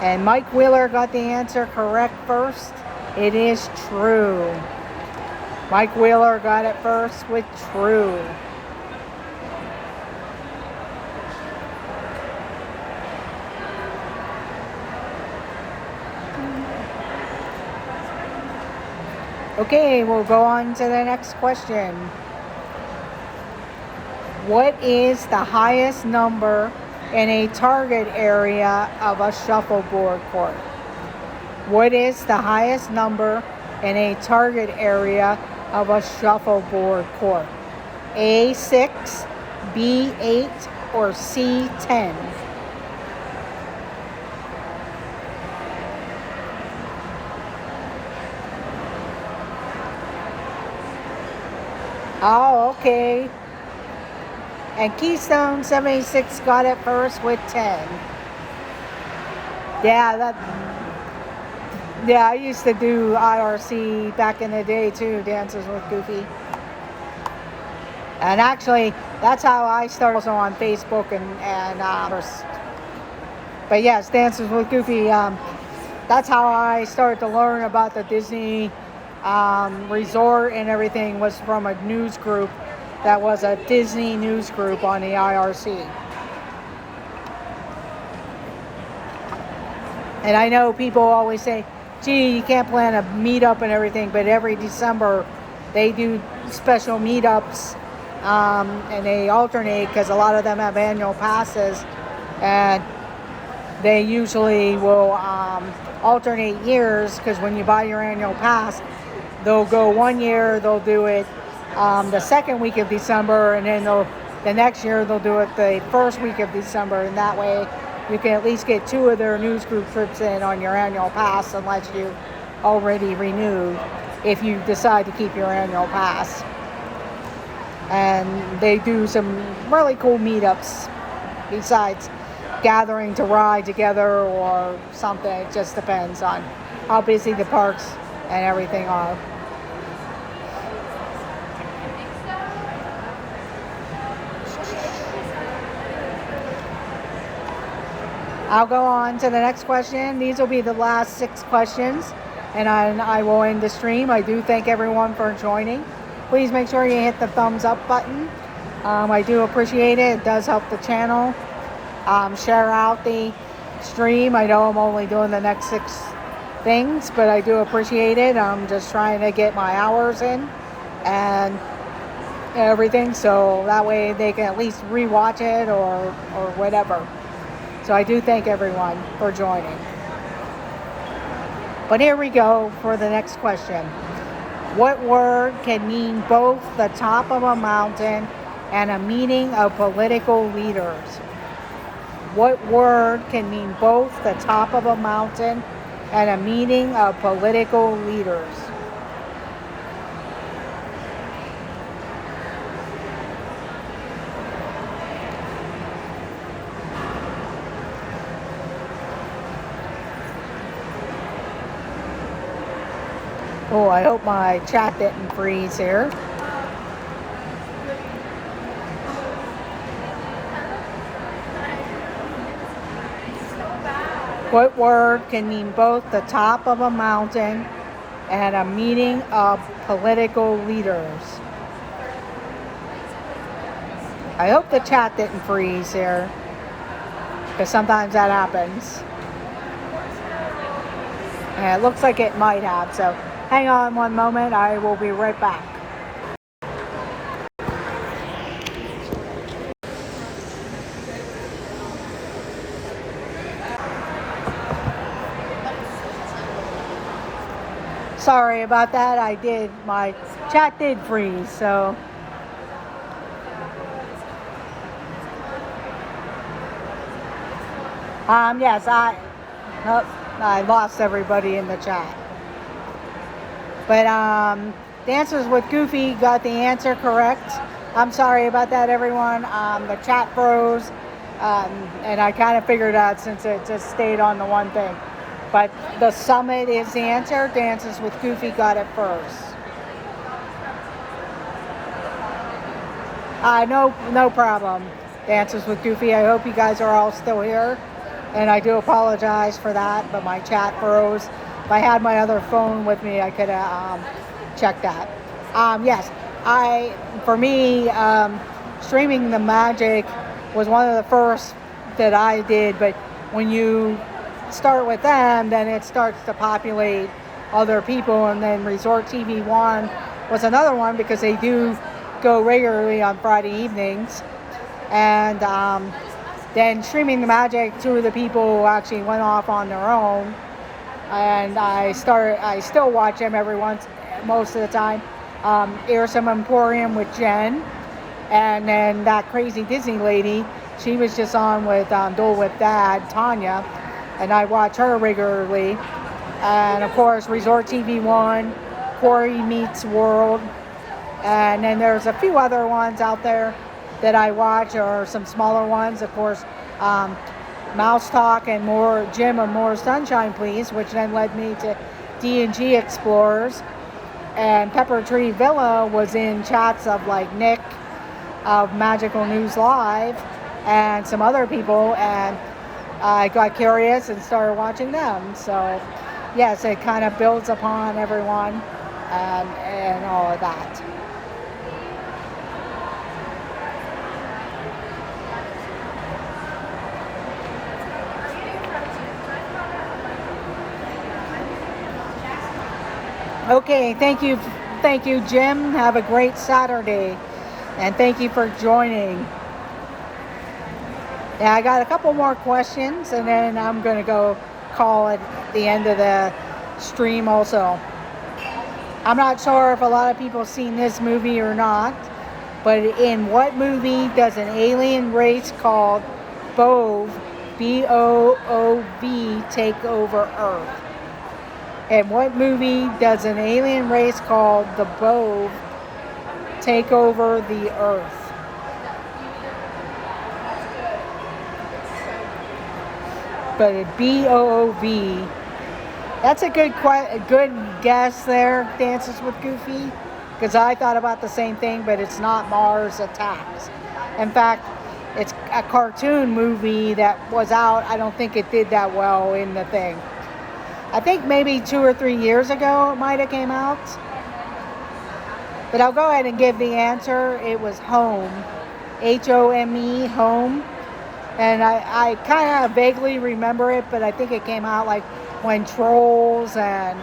And Mike Wheeler got the answer correct first. It is true. Mike Wheeler got it first with true. Okay, we'll go on to the next question. What is the highest number in a target area of a shuffleboard court? What is the highest number in a target area of a shuffleboard court? A6, B8, or C10? Oh, okay. And Keystone 76 got it first with 10. Yeah, I used to do IRC back in the day too, Dances with Goofy. And actually, that's how I started also on Facebook but yes, Dances with Goofy. That's how I started to learn about the Disney resort and everything, was from a news group that was a Disney news group on the IRC. And I know people always say, gee, you can't plan a meetup and everything, but every December they do special meetups, and they alternate because a lot of them have annual passes, and they usually will alternate years, because when you buy your annual pass, they'll go 1 year, they'll do it the second week of December, and then the next year they'll do it the first week of December, and that way you can at least get 2 of their news group trips in on your annual pass, unless you already renewed, if you decide to keep your annual pass. And they do some really cool meetups besides gathering to ride together or something. It just depends on how busy the parks and everything are. I'll go on to the next question. These will be the last 6 questions, and I will end the stream. I do thank everyone for joining. Please make sure you hit the thumbs up button. I do appreciate it. It does help the channel. Share out the stream. I know I'm only doing the next 6 things, but I do appreciate it. I'm just trying to get my hours in and everything, so that way they can at least rewatch it or whatever. So I do thank everyone for joining. But here we go for the next question. What word can mean both the top of a mountain and a meeting of political leaders? What word can mean both the top of a mountain and a meeting of political leaders? Oh, I hope my chat didn't freeze here. What word can mean both the top of a mountain and a meeting of political leaders? I hope the chat didn't freeze here, because sometimes that happens. And it looks like it might have, so hang on one moment, I will be right back. Sorry about that, my chat did freeze, so. Yes, I lost everybody in the chat. But Dancers with Goofy got the answer correct. I'm sorry about that, everyone. The chat froze, and I kind of figured out since it just stayed on the one thing. But the summit is the answer. Dances with Goofy got it first. No problem. Dances with Goofy. I hope you guys are all still here. And I do apologize for that, but my chat froze. If I had my other phone with me, I could have checked that. Yes, for me, streaming the Magic was one of the first that I did, but when you start with them, then it starts to populate other people, and then Resort TV 1 was another one because they do go regularly on Friday evenings. And then Streaming the Magic, two of the people actually went off on their own, and I still watch them most of the time. Some Emporium with Jen, and then that crazy Disney lady, she was just on with Dole Whip Dad, Tanya, and I watch her regularly. And of course, Resort TV 1, Corey Meets World, and then there's a few other ones out there that I watch, or some smaller ones, of course, Mouse Talk and More Jim and More Sunshine Please, which then led me to D&G Explorers. And Pepper Tree Villa was in chats of like Nick of Magical News Live and some other people, and I got curious and started watching them. So yes, it kind of builds upon everyone and all of that. Okay, thank you, Jim. Have a great Saturday, and thank you for joining. Yeah, I got a couple more questions, and then I'm going to go call it the end of the stream also. I'm not sure if a lot of people have seen this movie or not, but in what movie does an alien race called Bove, B-O-O-V, take over Earth? In what movie does an alien race called the Bove take over the Earth? But B-O-O-V. That's a good guess there, Dances with Goofy, because I thought about the same thing, but it's not Mars Attacks. In fact, it's a cartoon movie that was out. I don't think it did that well in the thing. I think maybe 2 or 3 years ago it might have came out. But I'll go ahead and give the answer. It was Home. H-O-M-E, Home. And I kind of vaguely remember it, but I think it came out like when Trolls and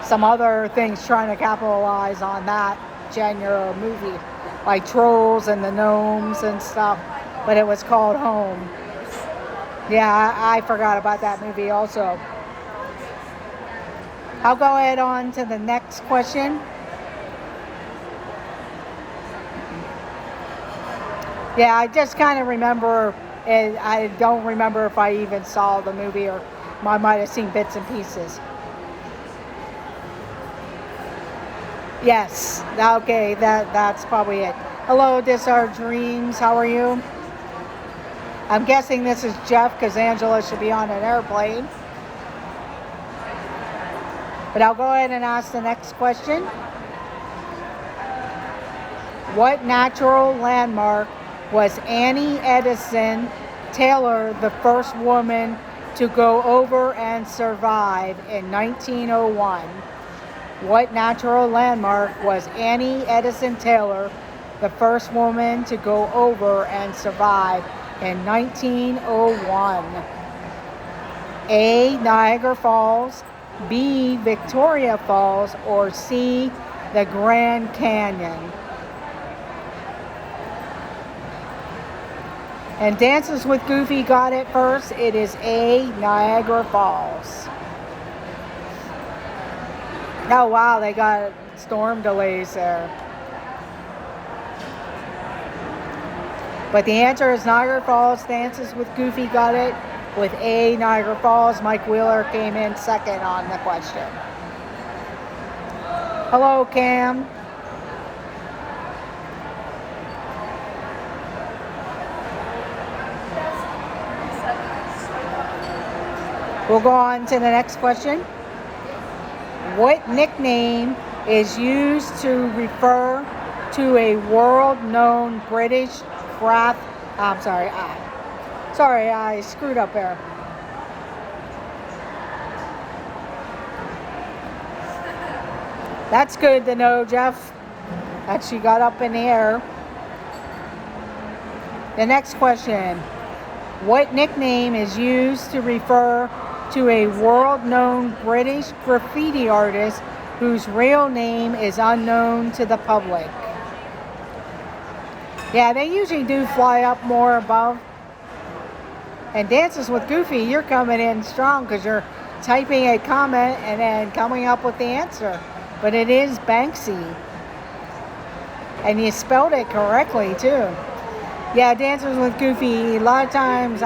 some other things trying to capitalize on that genre of movie. Like Trolls and the Gnomes and stuff. But it was called Home. Yeah, I forgot about that movie also. I'll go ahead on to the next question. Yeah, I just kind of remember, and I don't remember if I even saw the movie, or I might have seen bits and pieces. Yes, okay, that's probably it. Hello, this are Dreams, how are you? I'm guessing this is Jeff, because Angela should be on an airplane. But I'll go ahead and ask the next question. What natural landmark was Annie Edison Taylor the first woman to go over and survive in 1901? What natural landmark was Annie Edison Taylor the first woman to go over and survive in 1901? A. Niagara Falls, B. Victoria Falls, or C. the Grand Canyon? And Dances with Goofy got it first. It is A. Niagara Falls. Oh wow, they got storm delays there. But the answer is Niagara Falls. Dances with Goofy got it with A. Niagara Falls. Mike Wheeler came in second on the question. Hello, Cam. We'll go on to the next question. What nickname is used to refer to a world-known British craft? I'm sorry. Sorry, I screwed up there. That's good to know, Jeff, that she got up in the air. The next question. What nickname is used to refer to a world-known British graffiti artist whose real name is unknown to the public? Yeah, they usually do fly up more above. And Dances with Goofy, you're coming in strong because you're typing a comment and then coming up with the answer. But it is Banksy. And you spelled it correctly, too. Yeah, Dances with Goofy, a lot of times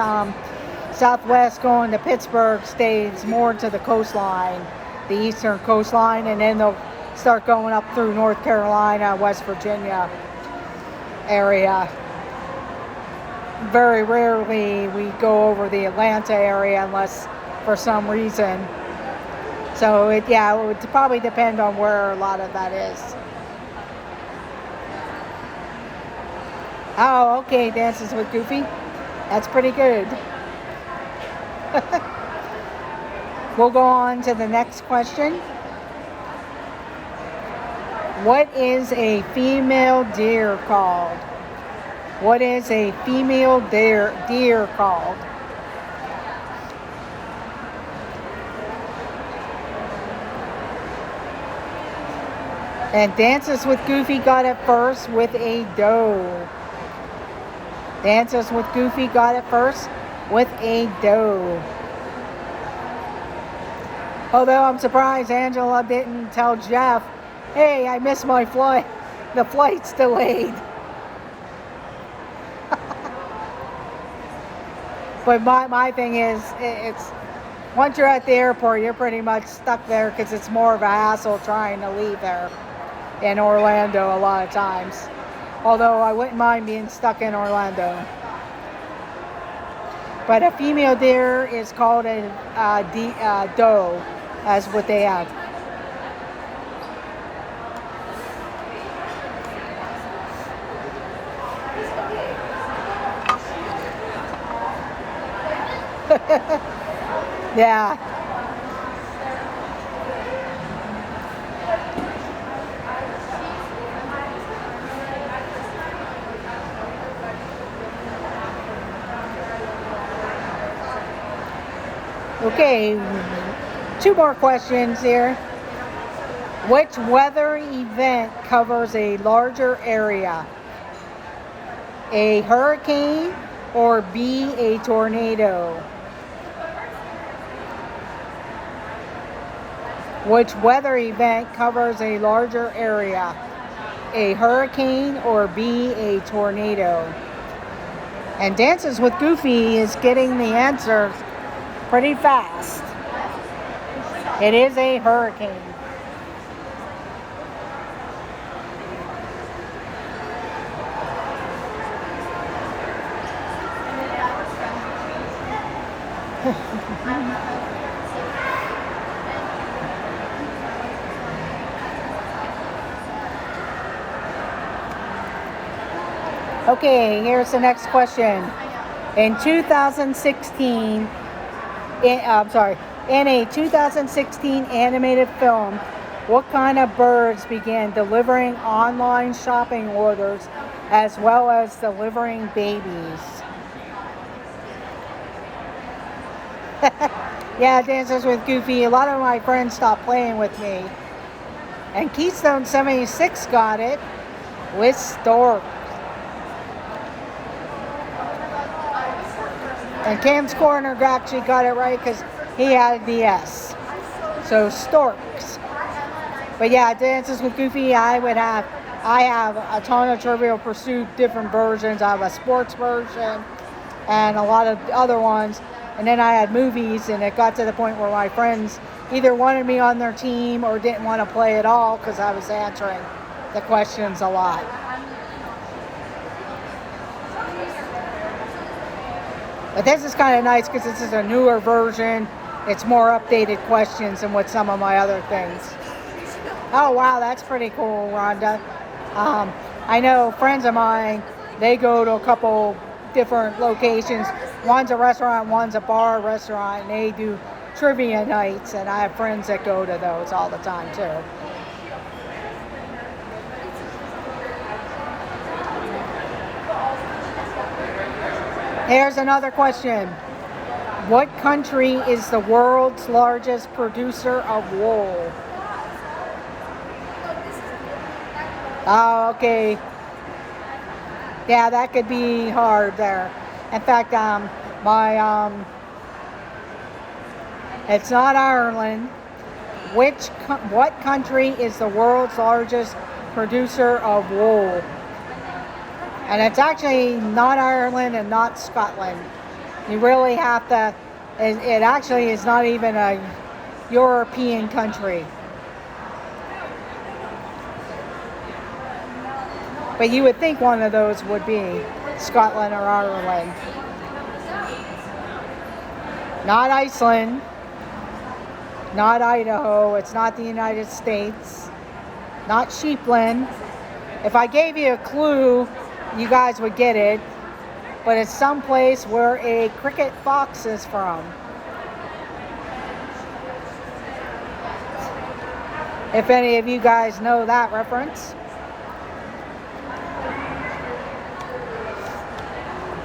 Southwest going to Pittsburgh stays more to the coastline, the eastern coastline, and then they'll start going up through North Carolina, West Virginia area. Very rarely we go over the Atlanta area unless for some reason. So it would probably depend on where a lot of that is. Oh, okay, Dances with Goofy. That's pretty good. We'll go on to the next question. What is a female deer called? What is a female deer called? And Dances with Goofy got it first with a doe. Dances with Goofy got it first with a doe. Although I'm surprised Angela didn't tell Jeff, hey, I missed my flight. The flight's delayed. But my thing is, it's once you're at the airport, you're pretty much stuck there because it's more of a hassle trying to leave there in Orlando a lot of times. Although I wouldn't mind being stuck in Orlando. But a female deer is called a doe, as what they have. Yeah. Okay, two more questions here. Which weather event covers a larger area? A hurricane or B, a tornado? Which weather event covers a larger area? A hurricane or B, a tornado? And Dances with Goofy is getting the answer pretty fast. It is a hurricane. Okay, here's the next question. In 2016, In a 2016 animated film, what kind of birds began delivering online shopping orders as well as delivering babies? Yeah, Dances with Goofy. A lot of my friends stopped playing with me. And Keystone 76 got it with stork. And Cam's Corner actually got it right because he had the S. So storks. But yeah, Dances with Goofy, I have a ton of Trivial Pursuit, different versions. I have a sports version and a lot of other ones. And then I had movies, and it got to the point where my friends either wanted me on their team or didn't want to play at all because I was answering the questions a lot. But this is kind of nice because this is a newer version. It's more updated questions than what some of my other things. Oh, wow, that's pretty cool, Rhonda. I know friends of mine, they go to a couple different locations. One's a restaurant, one's a bar restaurant, and they do trivia nights, and I have friends that go to those all the time too. Here's another question. What country is the world's largest producer of wool? Oh, okay. Yeah, that could be hard there. In fact, it's not Ireland. What country is the world's largest producer of wool? And it's actually not Ireland and not Scotland. You really have to, it actually is not even a European country. But you would think one of those would be Scotland or Ireland. Not Iceland. Not Idaho. It's not the United States. Not Sheepland. If I gave you a clue, you guys would get it. But it's someplace where a cricket fox is from. If any of you guys know that reference.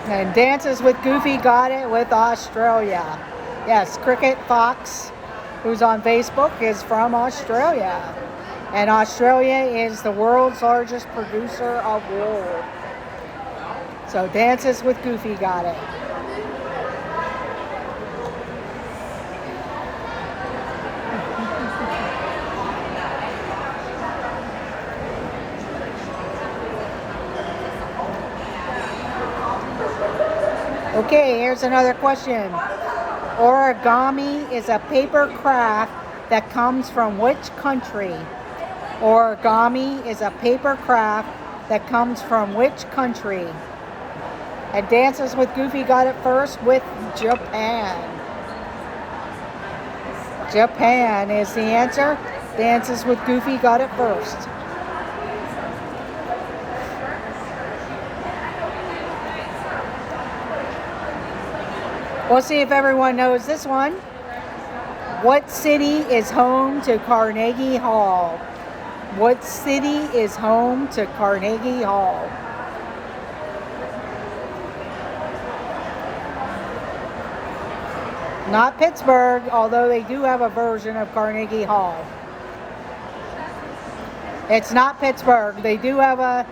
And Dances with Goofy got it with Australia. Yes, Cricket Fox, who's on Facebook, is from Australia. And Australia is the world's largest producer of wool. So Dances with Goofy got it. Okay, here's another question. Origami is a paper craft that comes from which country? Origami is a paper craft that comes from which country? And Dances with Goofy got it first with Japan. Japan is the answer. Dances with Goofy got it first. We'll see if everyone knows this one. What city is home to Carnegie Hall? What city is home to Carnegie Hall? Not Pittsburgh, although they do have a version of Carnegie Hall. It's not Pittsburgh. They do have a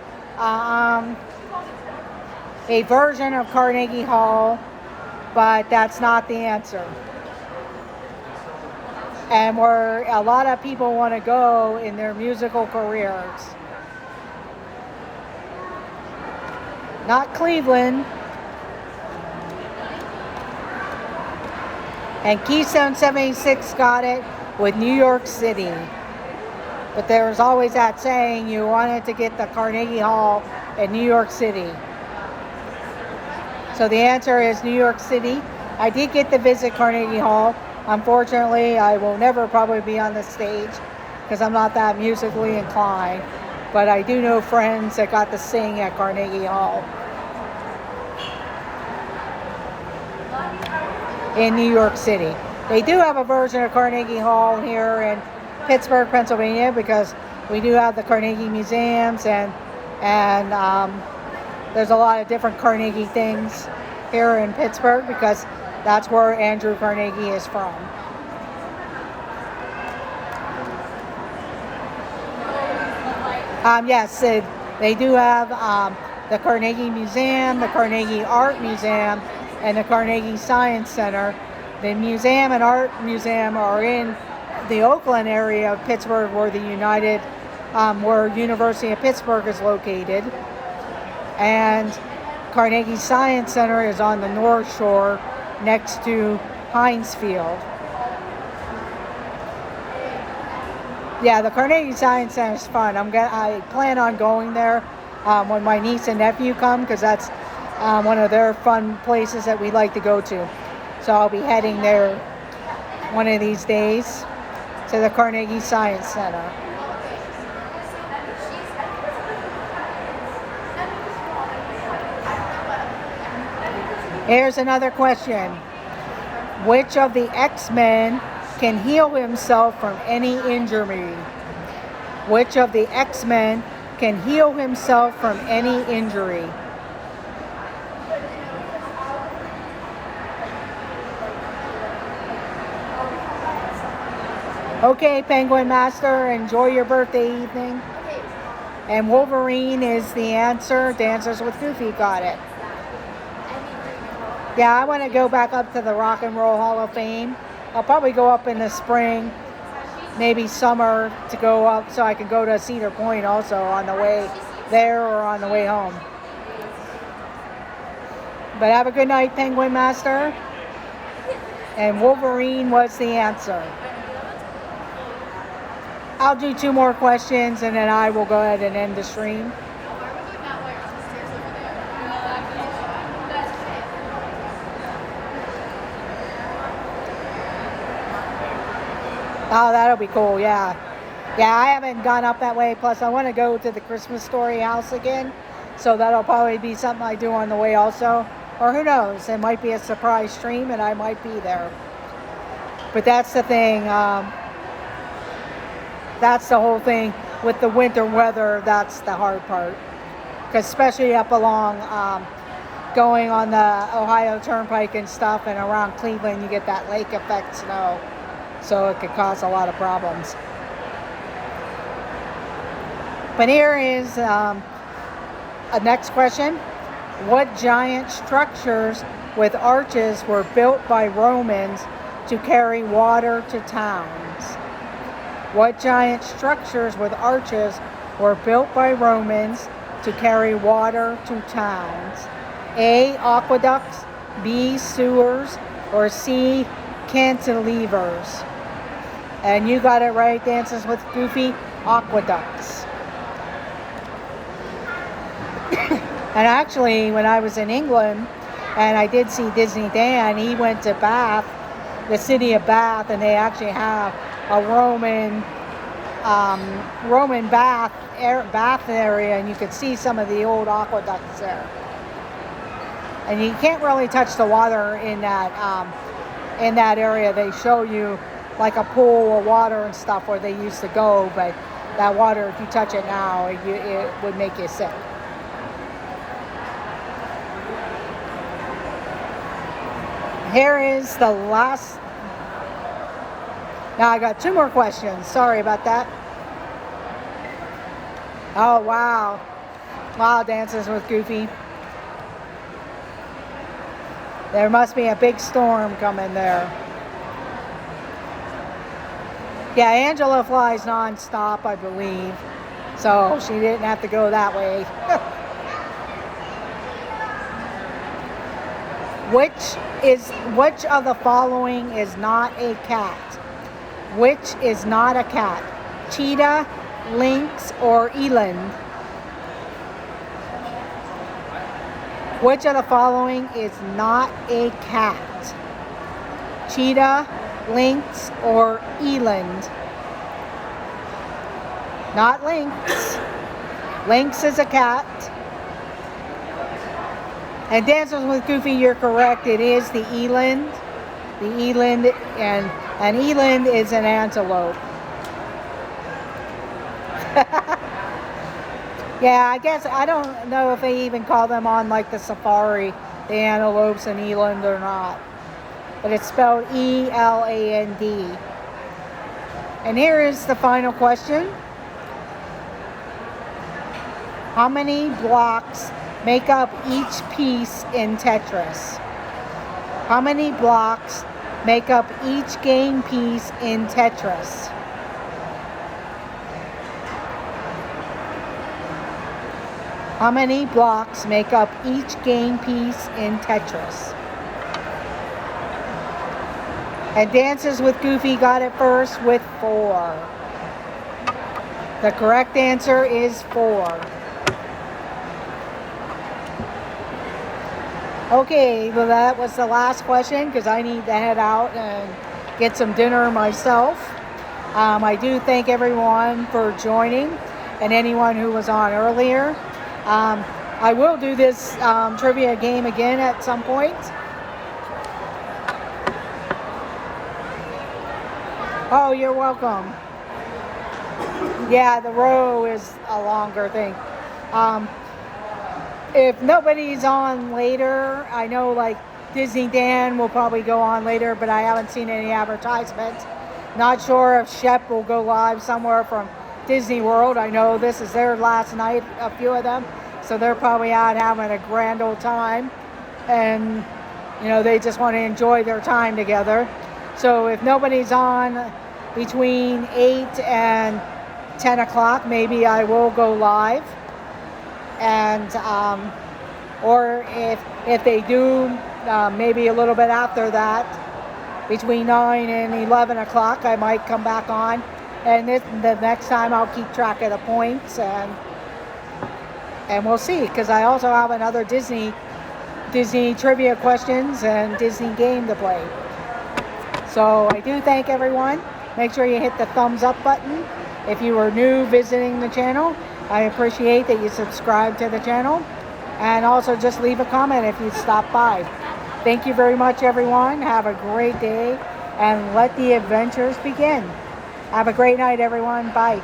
version of Carnegie Hall, but that's not the answer. And where a lot of people want to go in their musical careers. Not Cleveland. And Keystone 76 got it with New York City. But there was always that saying you wanted to get the Carnegie Hall in New York City. So the answer is New York City. I did get to visit Carnegie Hall. Unfortunately, I will never probably be on the stage because I'm not that musically inclined. But I do know friends that got to sing at Carnegie Hall. in New York City. They do have a version of Carnegie Hall here in Pittsburgh, Pennsylvania, because we do have the Carnegie Museums, and there's a lot of different Carnegie things here in Pittsburgh because that's where Andrew Carnegie is from. Yes, they do have the Carnegie Museum, the Carnegie Art Museum, and the Carnegie Science Center. The museum and art museum are in the Oakland area of Pittsburgh, where where University of Pittsburgh is located. And Carnegie Science Center is on the North Shore next to Heinz Field. Yeah, the Carnegie Science Center is fun. I plan on going there when my niece and nephew come, because that's one of their fun places that we like to go to. So I'll be heading there one of these days to the Carnegie Science Center. Here's another question. Which of the X-Men can heal himself from any injury? Which of the X-Men can heal himself from any injury? Okay, Penguin Master, enjoy your birthday evening. And Wolverine is the answer. Dancers with Goofy got it. Yeah, I want to go back up to the Rock and Roll Hall of Fame. I'll probably go up in the spring, maybe summer, to go up so I can go to Cedar Point also on the way there or on the way home. But have a good night, Penguin Master. And Wolverine was the answer. I'll do 2 more questions and then I will go ahead and end the stream. Oh, that'll be cool, yeah. Yeah, I haven't gone up that way. Plus, I want to go to the Christmas Story house again. So that'll probably be something I do on the way also. Or who knows, it might be a surprise stream and I might be there. But that's the thing. That's the whole thing with the winter weather. That's the hard part. Because especially up along, going on the Ohio Turnpike and stuff and around Cleveland, you get that lake effect snow. So it could cause a lot of problems. But here is a next question. What giant structures with arches were built by Romans to carry water to towns? What giant structures with arches were built by Romans to carry water to towns? A, aqueducts, B, sewers, or C, cantilevers? And you got it right, Dances with Goofy, aqueducts. And actually, when I was in England, and I did see Disney Dan, he went to Bath, the city of Bath, and they actually have a Roman bath area, and you could see some of the old aqueducts there. And you can't really touch the water in that area. They show you like a pool of water and stuff where they used to go, but that water, if you touch it now, it would make you sick. Here is the last. Now I got 2 more questions. Sorry about that. Oh, wow. Wow, Dances with Goofy. There must be a big storm coming there. Yeah, Angela flies non-stop, I believe. So she didn't have to go that way. Which of the following is not a cat? Which is not a cat? Cheetah, lynx, or eland? Which of the following is not a cat? Cheetah, lynx, or eland? Not lynx. Lynx is a cat. And Dancers with Goofy, you're correct. It is the eland. the eland, and an eland is an antelope. Yeah, I guess I don't know if they even call them on like the safari, the antelopes and eland or not. But it's spelled E-L-A-N-D. And here is the final question. How many blocks make up each piece in Tetris? How many blocks make up each game piece in Tetris? How many blocks make up each game piece in Tetris? And Dances with Goofy got it first with 4. The correct answer is 4. Okay, well that was the last question because I need to head out and get some dinner myself. I do thank everyone for joining and anyone who was on earlier. I will do this trivia game again at some point. Oh, you're welcome. Yeah, the row is a longer thing. If nobody's on later, I know like Disney Dan will probably go on later, but I haven't seen any advertisements. Not sure if Shep will go live somewhere from Disney World. I know this is their last night, a few of them, so they're probably out having a grand old time, and you know they just want to enjoy their time together. So if nobody's on between 8 and 10 o'clock, maybe I will go live. And or if they do, maybe a little bit after that, between 9 and 11 o'clock, I might come back on. And the next time I'll keep track of the points, and we'll see, because I also have another Disney trivia questions and Disney game to play. So I do thank everyone. Make sure you hit the thumbs up button. If you are new visiting the channel, I appreciate that you subscribe to the channel. And also just leave a comment if you stop by. Thank you very much, everyone. Have a great day, and let the adventures begin. Have a great night, everyone. Bye.